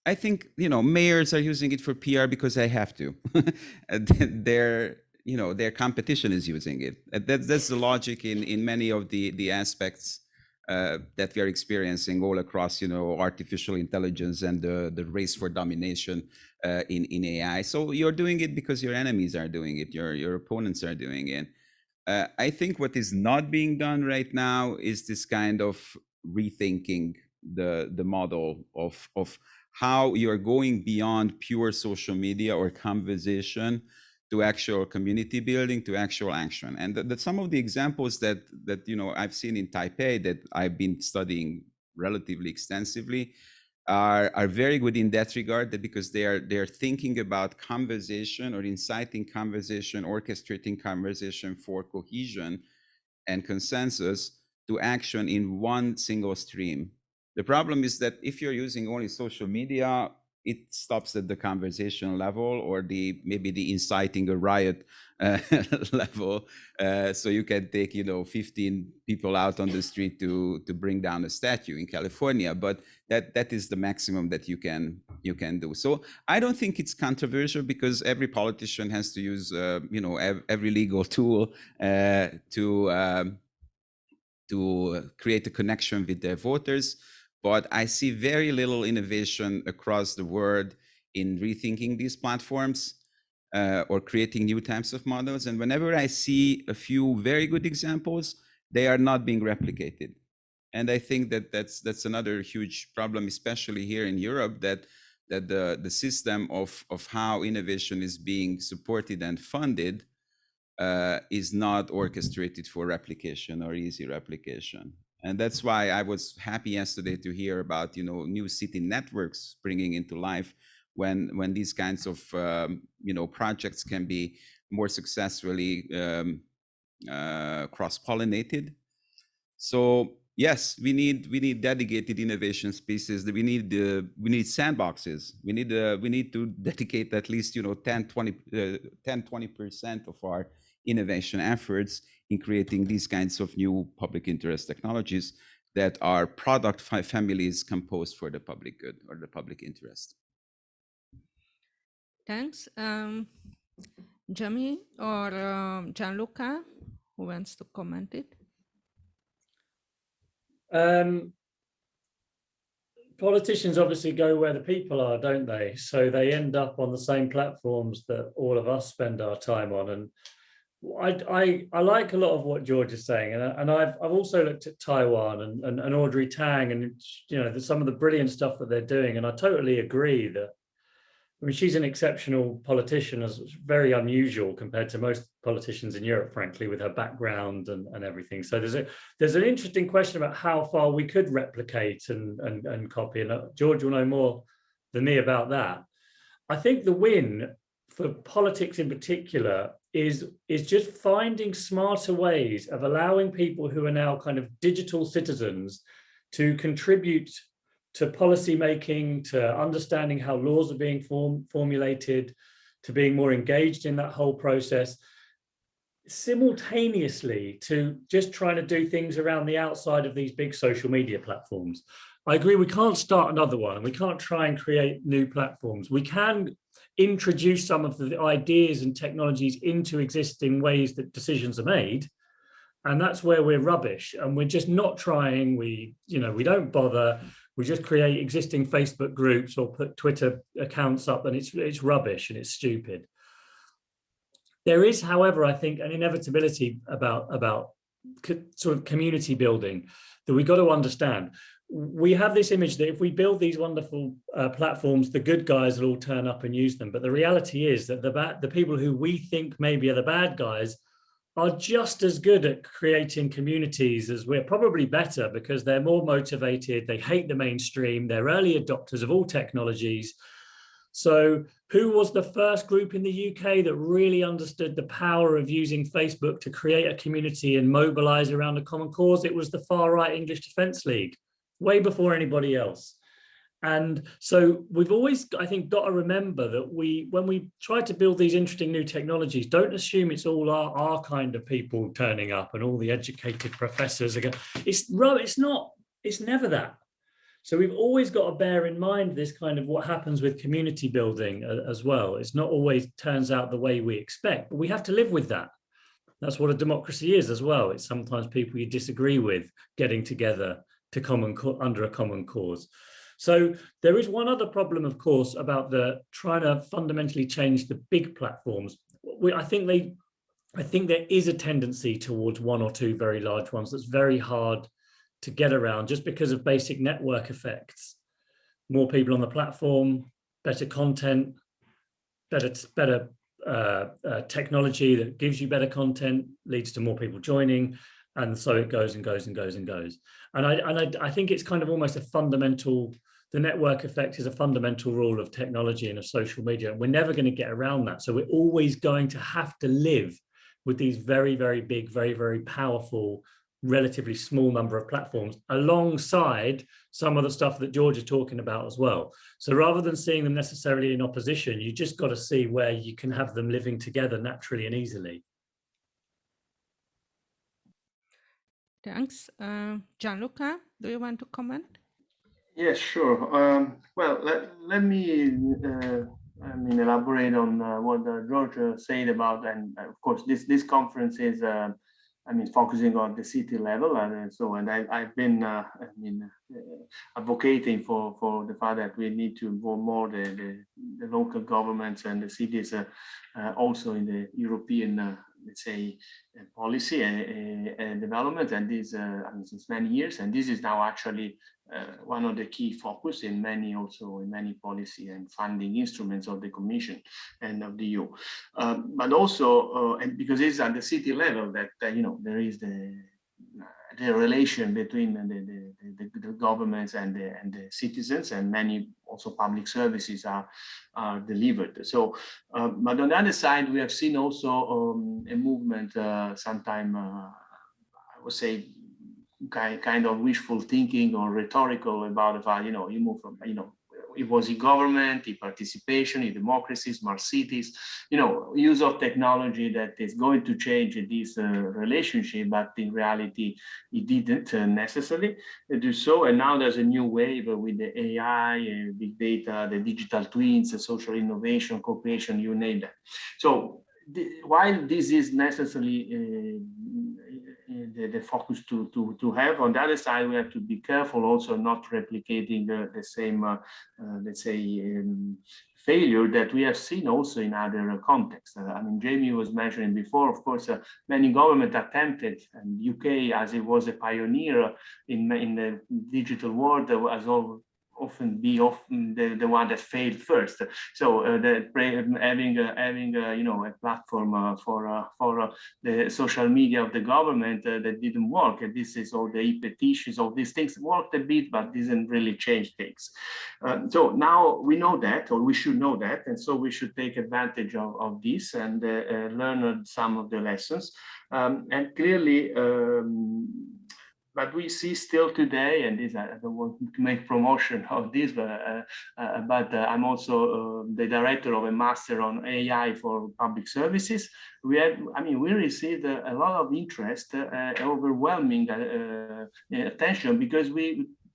I think, mayors are using it for PR because they have to. Their competition is using it. That's the logic in many of the aspects that we are experiencing all across, artificial intelligence and the race for domination in AI. So you're doing it because your enemies are doing it, your opponents are doing it. I think what is not being done right now is this kind of rethinking the model of how you're going beyond pure social media or conversation to actual community building, to actual action. And some of the examples that I've seen in Taipei that I've been studying relatively extensively are very good in that regard, that because they're thinking about conversation or inciting conversation, orchestrating conversation for cohesion and consensus to action in one single stream. The problem is that if you're using only social media, it stops at the conversation level or maybe the inciting a riot level. So you can take 15 people out on the street to bring down a statue in California, but that is the maximum that you can do. So I don't think it's controversial because every politician has to use every legal tool to create a connection with their voters. But I see very little innovation across the world in rethinking these platforms or creating new types of models. And whenever I see a few very good examples, they are not being replicated. And I think that's another huge problem, especially here in Europe, that the system of how innovation is being supported and funded is not orchestrated for replication or easy replication. And that's why I was happy yesterday to hear about new city networks bringing into life when these kinds of projects can be more successfully cross-pollinated. So yes, we need dedicated innovation spaces. We need sandboxes. We need to dedicate at least 10-20% of our innovation efforts in creating these kinds of new public interest technologies that are product families composed for the public good or the public interest. Thanks. Jamie or Gianluca, who wants to comment it? Politicians obviously go where the people are, don't they? So they end up on the same platforms that all of us spend our time on. And I like a lot of what George is saying, and I've also looked at Taiwan and Audrey Tang, and some of the brilliant stuff that they're doing, and I totally agree that I mean, she's an exceptional politician, as very unusual compared to most politicians in Europe, frankly, with her background and everything. So there's an interesting question about how far we could replicate and copy. And George will know more than me about that. I think the win for politics in particular is just finding smarter ways of allowing people who are now kind of digital citizens to contribute to policy making, to understanding how laws are being formulated, to being more engaged in that whole process, simultaneously to just trying to do things around the outside of these big social media platforms. I agree, we can't start another one. We can't try and create new platforms. We can introduce some of the ideas and technologies into existing ways that decisions are made. And that's where we're rubbish. And we're just not trying, we don't bother. We just create existing Facebook groups or put Twitter accounts up, and it's rubbish and it's stupid. There is, however, I think, an inevitability about sort of community building that we've got to understand. We have this image that if we build these wonderful platforms, the good guys will all turn up and use them. But the reality is that the people who we think maybe are the bad guys are just as good at creating communities as we're, probably better, because they're more motivated, they hate the mainstream, they're early adopters of all technologies. So who was the first group in the UK that really understood the power of using Facebook to create a community and mobilize around a common cause? It was the far-right English Defence League, way before anybody else. And so we've always, I think, got to remember that when we try to build these interesting new technologies, don't assume it's all our kind of people turning up and all the educated professors are going. It's not, it's never that. So we've always got to bear in mind this kind of what happens with community building as well. It's not always turns out the way we expect, but we have to live with that. That's what a democracy is as well. It's sometimes people you disagree with getting together to under a common cause. So there is one other problem, of course, about the trying to fundamentally change the big platforms. I think there is a tendency towards one or two very large ones that's very hard to get around just because of basic network effects. More people on the platform, better content, better technology that gives you better content leads to more people joining. And so it goes and goes and goes and goes. And I think it's kind of almost a fundamental, the network effect is a fundamental rule of technology and of social media. And we're never going to get around that. So we're always going to have to live with these very, very big, very, very powerful, relatively small number of platforms alongside some of the stuff that George is talking about as well. So rather than seeing them necessarily in opposition, you just got to see where you can have them living together naturally and easily. Thanks. Gianluca, do you want to comment? Yes, sure. Well, let me elaborate on what George said about, and of course, this conference is focusing on the city level, and I've been advocating for the fact that we need to involve more the local governments and the cities also in the European let's say policy and development, and this since many years, and this is now actually one of the key focus in many policy and funding instruments of the Commission and of the EU, but also and because it's at the city level that there is the relation between the governments and the citizens, and many also public services are delivered. So, but on the other side, we have seen also a movement, sometime I would say, kind of wishful thinking or rhetorical about the fact, you move from, it was e-government, e-participation, e-democracy, smart cities, use of technology that is going to change this relationship, but in reality, it didn't necessarily do so. And now there's a new wave with the AI, big data, the digital twins, the social innovation, cooperation, you name that. So while this is necessarily the focus to have, on the other side, we have to be careful also not replicating the same, let's say, failure that we have seen also in other contexts. Jamie was mentioning before, of course, many governments attempted, and UK, as it was a pioneer in the digital world, as often be the one that failed first. So having a platform for the social media of the government that didn't work. And this is all the e-petitions, all these things worked a bit, but didn't really change things. So now we know that, or we should know that, and so we should take advantage of this and learn some of the lessons. And clearly, but we see still today, and this I don't want to make promotion of this, but I'm also the director of a master on AI for public services. We received a lot of interest, overwhelming attention, because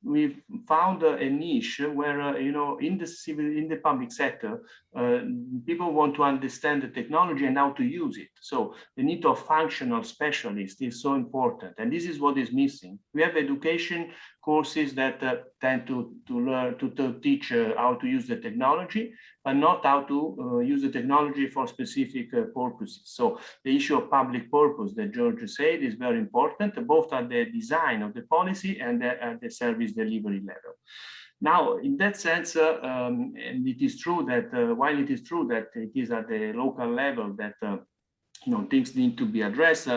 we've found a niche where in the public sector, people want to understand the technology and how to use it. So the need of functional specialists is so important, and this is what is missing. We have education courses that tend to learn to teach how to use the technology, but not how to use the technology for specific purposes. So the issue of public purpose that George said is very important, both at the design of the policy and at the service delivery level. Now, in that sense, and it is true that while it is true that it is at the local level that things need to be addressed,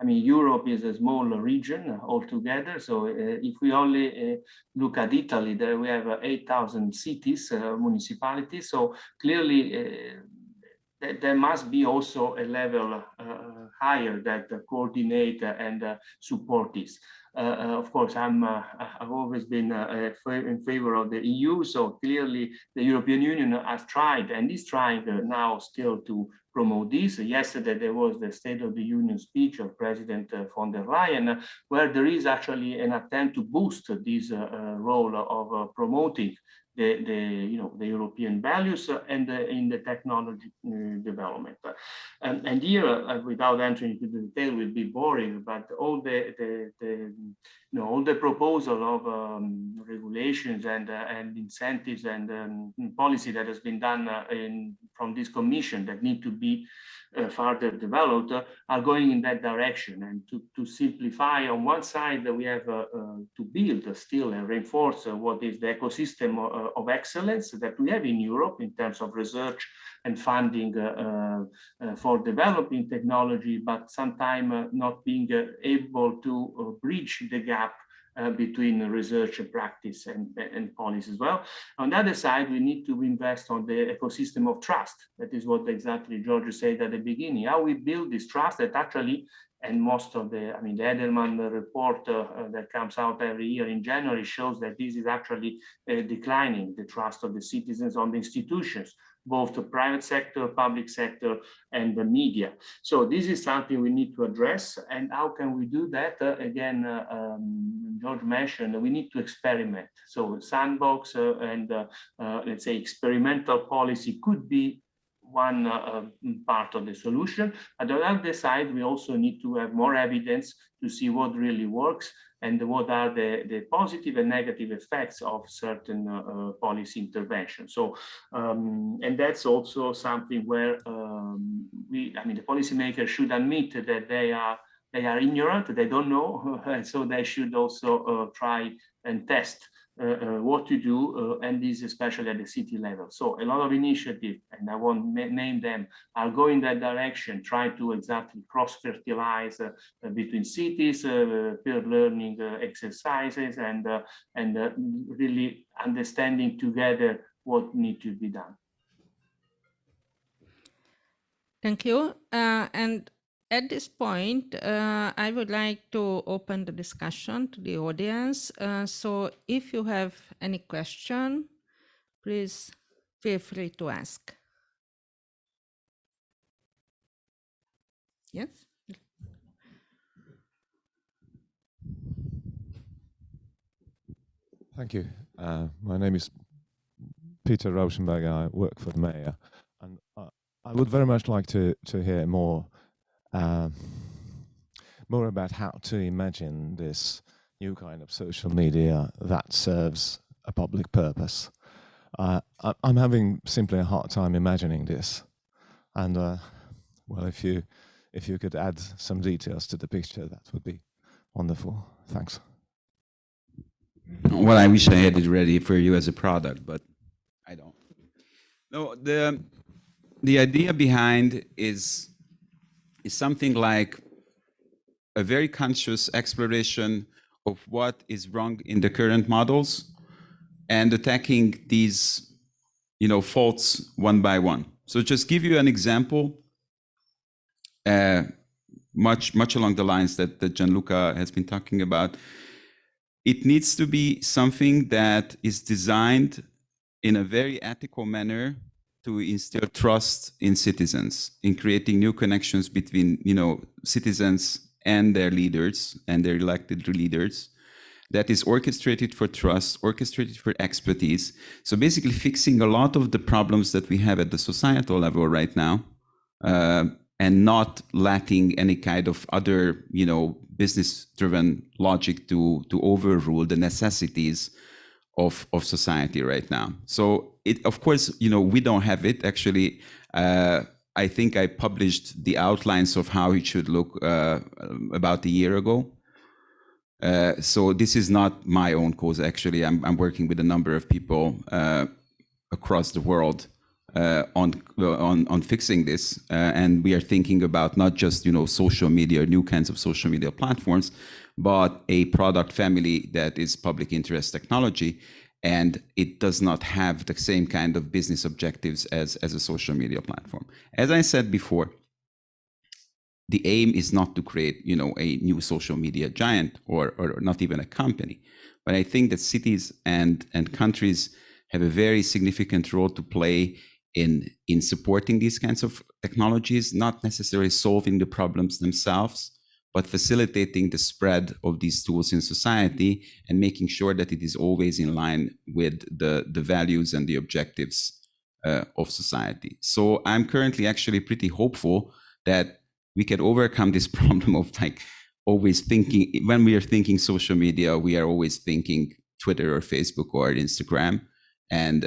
Europe is a small region altogether. So if we only look at Italy, there we have 8,000 cities, municipalities. So clearly, there must be also a level higher that coordinate and support this. Of course, I've always been in favor of the EU. So clearly, the European Union has tried and is trying now still to promote this. Yesterday, there was the State of the Union speech of President von der Leyen, where there is actually an attempt to boost this role of promoting the European values and in the technology development. And here, without entering into the detail, will be boring, but all the proposal of regulations and incentives and policy that has been done from this commission that need to be further developed are going in that direction. And to simplify, on one side, we have to build still and reinforce what is the ecosystem of excellence that we have in Europe in terms of research and funding for developing technology, but sometimes not being able to bridge the gap between research and practice and policy as well. On the other side, we need to invest on the ecosystem of trust. That is what exactly George said at the beginning, how we build this trust that actually, and most of the Edelman report that comes out every year in January shows that this is actually declining the trust of the citizens on the institutions, both the private sector, public sector, and the media. So this is something we need to address. And how can we do that? Again, George mentioned, we need to experiment. So sandbox and let's say experimental policy could be one part of the solution. On the other side, we also need to have more evidence to see what really works and what are the positive and negative effects of certain policy intervention. So, and that's also something where the policymakers should admit that they are ignorant, they don't know, and so they should also try and test what to do, and this especially at the city level. So a lot of initiatives, and I won't name them, are going that direction, trying to exactly cross-fertilize between cities, peer learning exercises, and really understanding together what needs to be done. Thank you. And at this point, I would like to open the discussion to the audience. So if you have any question, please feel free to ask. Yes? Thank you. My name is Peter Rauschenberger. I work for the mayor. And I would very much like to hear more about how to imagine this new kind of social media that serves a public purpose. I'm having simply a hard time imagining this. And well, if you could add some details to the picture, that would be wonderful. Thanks. Well, I wish I had it ready for you as a product, but I don't. No, the idea behind is something like a very conscious exploration of what is wrong in the current models and attacking these, faults one by one. So just give you an example, much along the lines that Gianluca has been talking about. It needs to be something that is designed in a very ethical manner to instill trust in citizens, in creating new connections between, citizens and their leaders and their elected leaders, that is orchestrated for trust, orchestrated for expertise. So basically fixing a lot of the problems that we have at the societal level right now, and not lacking any kind of other, business-driven logic to overrule the necessities of society right now. So of course, we don't have it. Actually, I think I published the outlines of how it should look about a year ago. So this is not my own cause. Actually, I'm working with a number of people across the world on fixing this, and we are thinking about not just social media, new kinds of social media platforms, but a product family that is public interest technology, and it does not have the same kind of business objectives as a social media platform. As I said before, the aim is not to create a new social media giant or not even a company, but I think that cities and countries have a very significant role to play in supporting these kinds of technologies, not necessarily solving the problems themselves, but facilitating the spread of these tools in society and making sure that it is always in line with the values and the objectives of society. So I'm currently actually pretty hopeful that we can overcome this problem of always thinking, when we are thinking social media, we are always thinking Twitter or Facebook or Instagram, and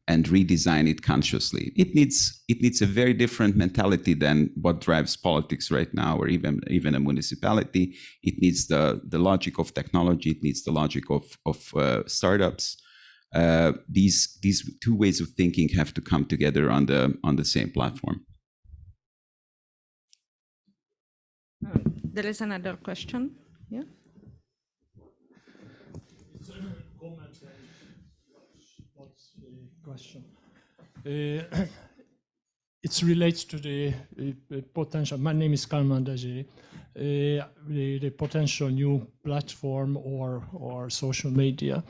redesign it consciously. It needs a very different mentality than what drives politics right now, or even a municipality. It needs the logic of technology. It needs the logic of startups. These two ways of thinking have to come together on the same platform. There is another question. Yeah. What's the question? It relates to the potential. My name is Kalman Dajiri. The potential new platform or social media.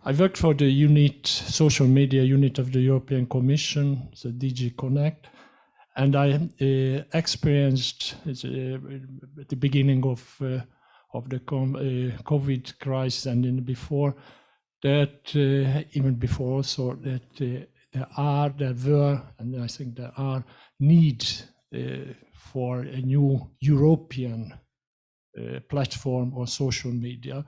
I worked for the social media unit of the European Commission, the DG Connect, and I experienced at the beginning of the COVID crisis and in before that, even before also, that there were, and I think there are needs for a new European platform or social media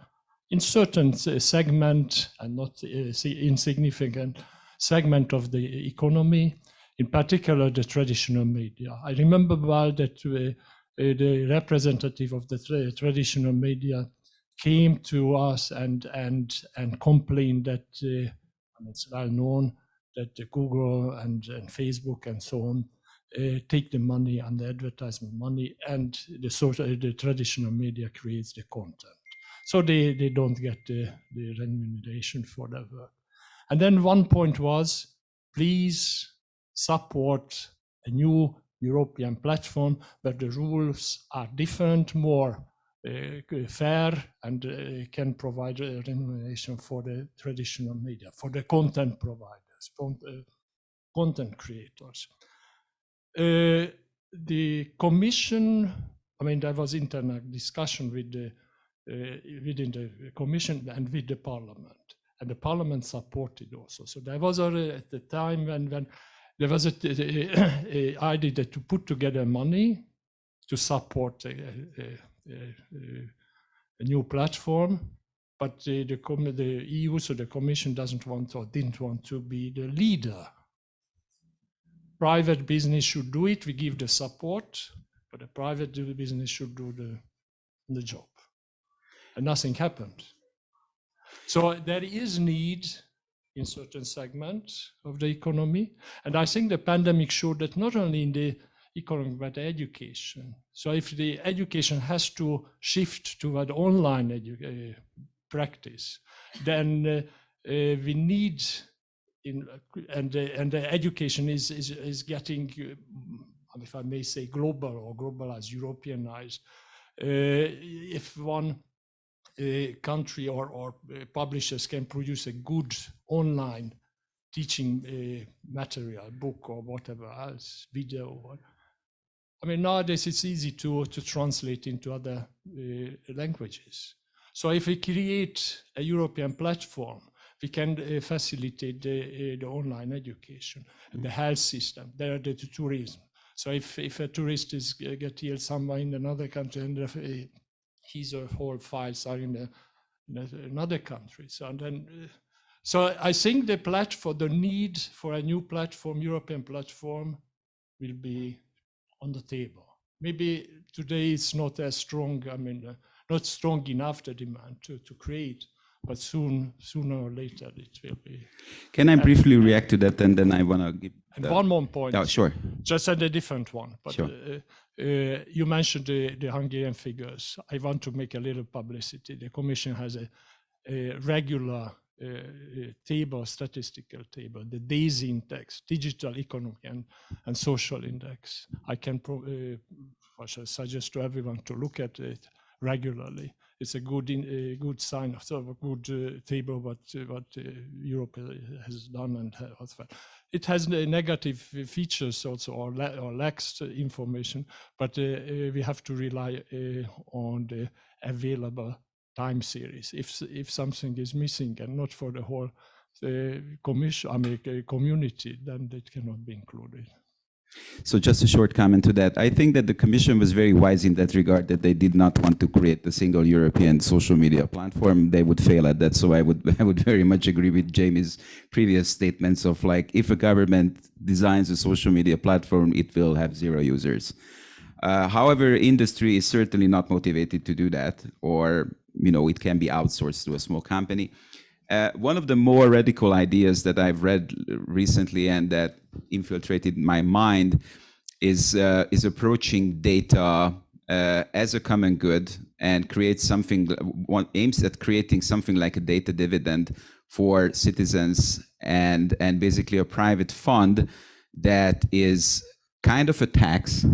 in certain segment, and not insignificant segment of the economy, in particular the traditional media. I remember well that the representative of the traditional media came to us and complained that it's well known that the Google and Facebook and so on take the money and the advertisement money, and the traditional media creates the content. So they don't get the remuneration for their work. And then one point was, please support a new European platform where the rules are different, more fair, and can provide a remuneration for the traditional media, for the content providers, content creators. The Commission, there was internal discussion within the Commission and with the Parliament, and the Parliament supported also. So there was already at the time when there was a idea that to put together money to support a new platform, but the EU, so the Commission didn't want to be the leader. Private business should do it, we give the support, but the private business should do the job. And nothing happened. So there is need in certain segments of the economy. And I think the pandemic showed that not only in the economy, but the education. So if the education has to shift toward online practice, then we need, and the education is getting, if I may say, global or globalized, Europeanized. If one country or publishers can produce a good online teaching material, book or whatever else, video. I mean, nowadays it's easy to translate into other languages. So if we create a European platform, we can facilitate the online education, the health system. There are the tourism. So if a tourist is get ill somewhere in another country and his or her files are in another country. So then, so I think the platform, the need for a new platform, European platform, will be on the table. Maybe today it's not as strong. I mean, not strong enough the demand to create, but sooner or later it will be. Can I briefly react to that, and then I want to give. And one more point. Oh, sure. Just a different one. But sure. You mentioned the Hungarian figures. I want to make a little publicity. The Commission has a regular table, statistical table, the DAISY index, Digital Economy and Social Index. I can suggest to everyone to look at it regularly. It's a good sign of sort of a good table what Europe has done and has. It has negative features also, or lacks information, but we have to rely on the available time series. If something is missing and not for the whole community, then it cannot be included. So just a short comment to that. I think that the Commission was very wise in that regard, that they did not want to create the single European social media platform. They would fail at that. So I would very much agree with Jamie's previous statements of, like, if a government designs a social media platform, it will have 0 users. However, industry is certainly not motivated to do that, or it can be outsourced to a small company. One of the more radical ideas that I've read recently and that infiltrated my mind is approaching data as a common good and create something. One aims at creating something like a data dividend for citizens and basically a private fund that is kind of a tax,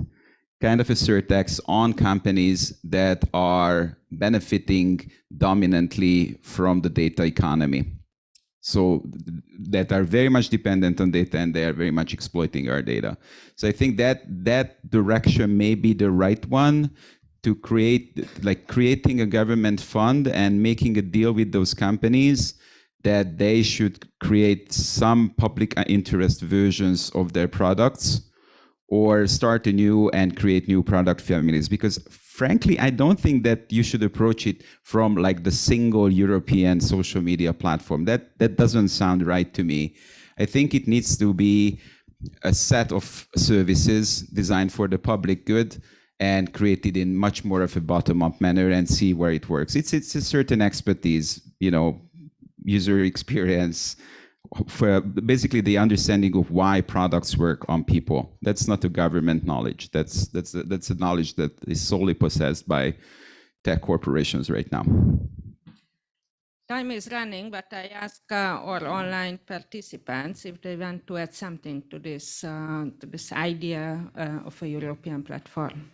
kind of a surtax on companies that are benefiting dominantly from the data economy. So that are very much dependent on data, and they are very much exploiting our data. So I think that direction may be the right one, to creating a government fund and making a deal with those companies that they should create some public interest versions of their products, or start anew and create new product families. Because frankly, I don't think that you should approach it from like the single European social media platform. That doesn't sound right to me. I think it needs to be a set of services designed for the public good and created in much more of a bottom-up manner, and see where it works. It's a certain expertise, user experience, for basically the understanding of why products work on people. That's not a government knowledge. That's a knowledge that is solely possessed by tech corporations right now. Time is running, but I ask our online participants if they want to add something to this idea of a European platform.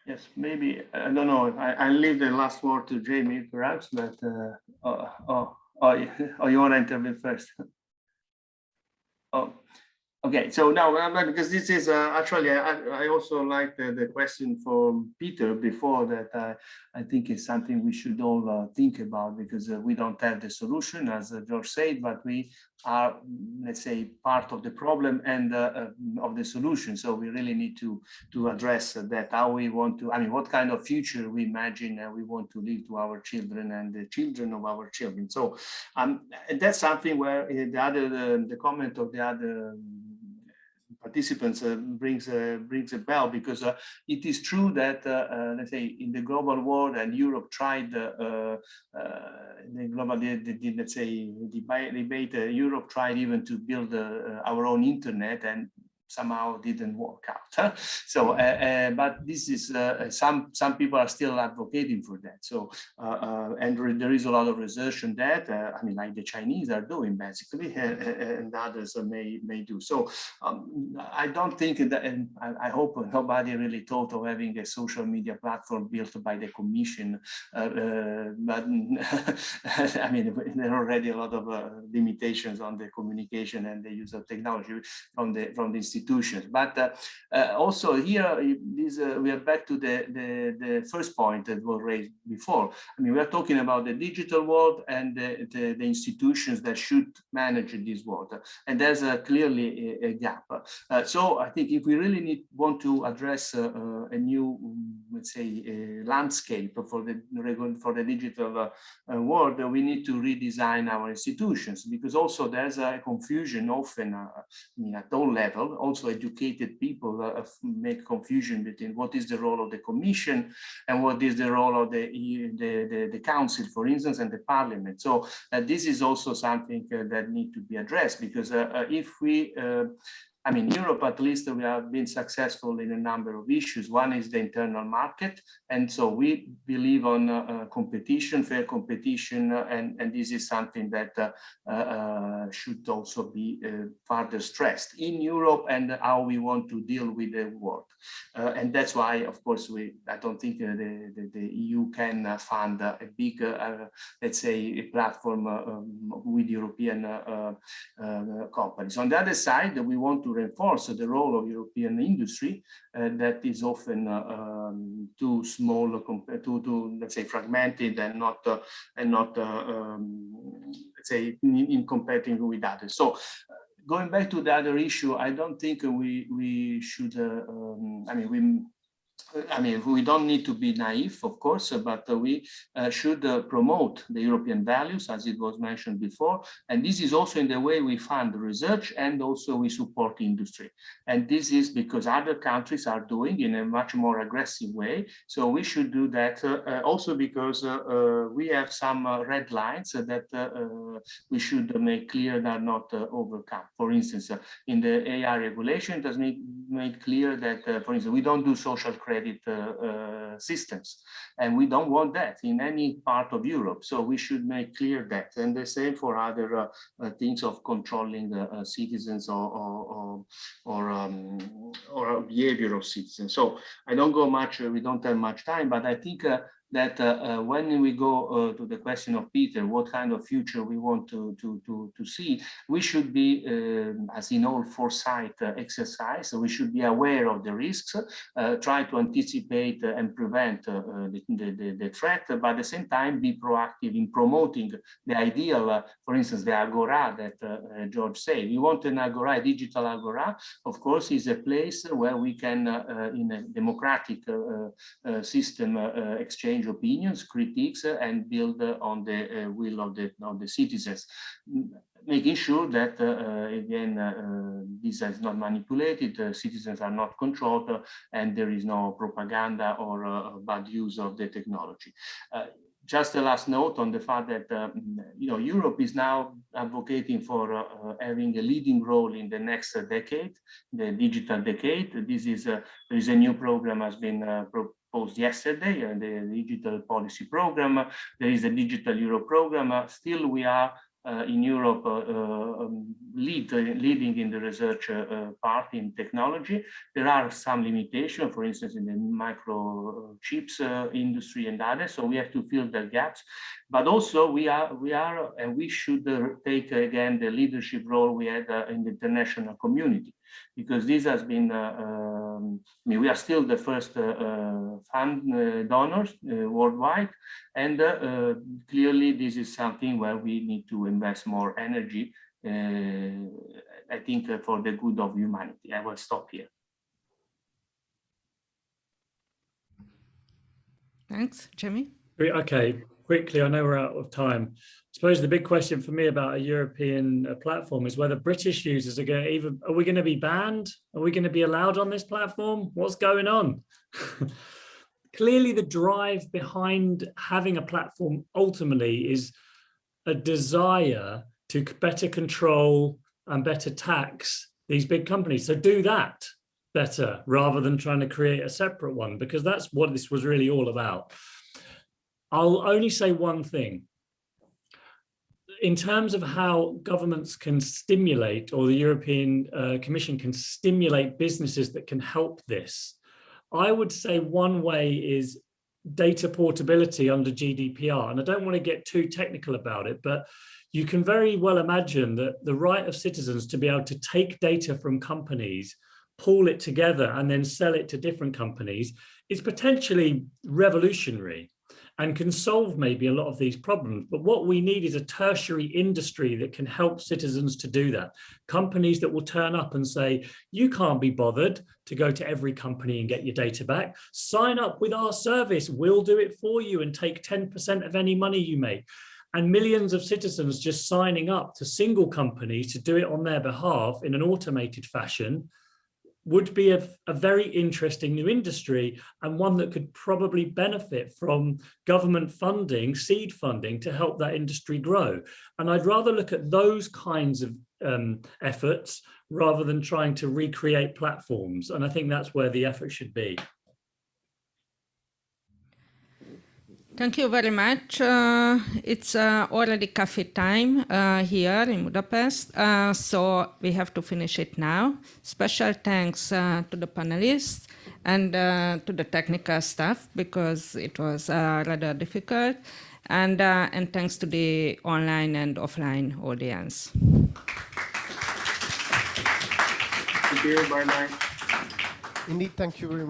Yes, maybe, I don't know, I'll leave the last word to Jamie perhaps, but you want to intervene first? Okay, so now, because this is actually, I also like the question from Peter before, that I think is something we should all think about, because we don't have the solution, as George said, but we are, let's say, part of the problem and of the solution. So we really need to address that, how we want to, what kind of future we imagine we want to leave to our children and the children of our children. So that's something where the comment of the other participants brings a bell, because it is true that let's say in the global world, and Europe tried the global let's say debate. Europe tried even to build our own internet, and somehow didn't work out. So, but this is some people are still advocating for that. So, and there is a lot of research on that. I mean, like the Chinese are doing basically, and others may do. So, I don't think that, and I hope nobody really thought of having a social media platform built by the Commission. But I mean, there are already a lot of limitations on the communication and the use of technology from the institutions. But also here, we are back to the first point that was raised before. I mean, we are talking about the digital world and the institutions that should manage this world, and there's clearly a gap. So I think if we really want to address a new, let's say, landscape for the digital world, we need to redesign our institutions, because also there's a confusion often, I mean, at all levels. Also, educated people make confusion between what is the role of the Commission and what is the role of the Council, for instance, and the Parliament. So this is also something that needs to be addressed, because if we I mean, Europe, at least, we have been successful in a number of issues. One is the internal market. And so we believe on competition, fair competition, and this is something that should also be further stressed in Europe, and how we want to deal with the world. And that's why, of course, I don't think the EU can fund a big, let's say, a platform with European companies. On the other side, we want to reinforce the role of European industry that is often too small compared to, let's say, fragmented and not let's say, in competing with others. So going back to the other issue, I don't think we should, I mean, we don't need to be naive, of course, but we should promote the European values, as it was mentioned before. And this is also in the way we fund research, and also we support industry. And this is because other countries are doing in a much more aggressive way. So we should do that also because we have some red lines that we should make clear that are not overcome. For instance, in the AI regulation, it has made clear that, for instance, we don't do social credit systems, and we don't want that in any part of Europe. So we should make clear that, and the same for other things of controlling citizens or behavior of citizens. So I don't go much. We don't have much time, but I think that when we go to the question of Peter, what kind of future we want to see, we should be, as in all foresight exercise, so we should be aware of the risks, try to anticipate and prevent the threat, but at the same time be proactive in promoting the ideal, for instance, the Agora that George said. We want an Agora, a digital Agora, of course, is a place where we can, in a democratic system, exchange opinions, critiques, and build on the will of the citizens, making sure that again this is not manipulated, citizens are not controlled, and there is no propaganda or bad use of the technology. Just a last note on the fact that Europe is now advocating for having a leading role in the next decade, the digital decade. This is there is a new program has been proposed yesterday, the digital policy program. There is a digital Euro program. Still, we are in Europe leading in the research part in technology. There are some limitations, for instance, in the microchips industry and others. So we have to fill the gaps. But also we are, and we should take again the leadership role we had in the international community, because this has been, I mean, we are still the first fund donors worldwide, and clearly this is something where we need to invest more energy, I think, for the good of humanity. I will stop here. Thanks, Jamie. Okay, quickly, I know we're out of time. I suppose the big question for me about a European platform is whether British users are we going to be banned? Are we going to be allowed on this platform? What's going on? Clearly, the drive behind having a platform ultimately is a desire to better control and better tax these big companies. So do that better rather than trying to create a separate one, because that's what this was really all about. I'll only say one thing. In terms of how governments can stimulate, or the European Commission can stimulate businesses that can help this, I would say one way is data portability under GDPR. And I don't want to get too technical about it, but you can very well imagine that the right of citizens to be able to take data from companies, pool it together, and then sell it to different companies is potentially revolutionary and can solve maybe a lot of these problems. But what we need is a tertiary industry that can help citizens to do that. Companies that will turn up and say, you can't be bothered to go to every company and get your data back. Sign up with our service. We'll do it for you and take 10% of any money you make. And millions of citizens just signing up to single companies to do it on their behalf in an automated fashion would be a very interesting new industry, and one that could probably benefit from government funding, seed funding, to help that industry grow. And I'd rather look at those kinds of efforts rather than trying to recreate platforms. And I think that's where the effort should be. Thank you very much. It's already coffee time here in Budapest, so we have to finish it now. Special thanks to the panelists and to the technical staff, because it was rather difficult, and thanks to the online and offline audience. Thank you. Bye-bye. Indeed, thank you very much.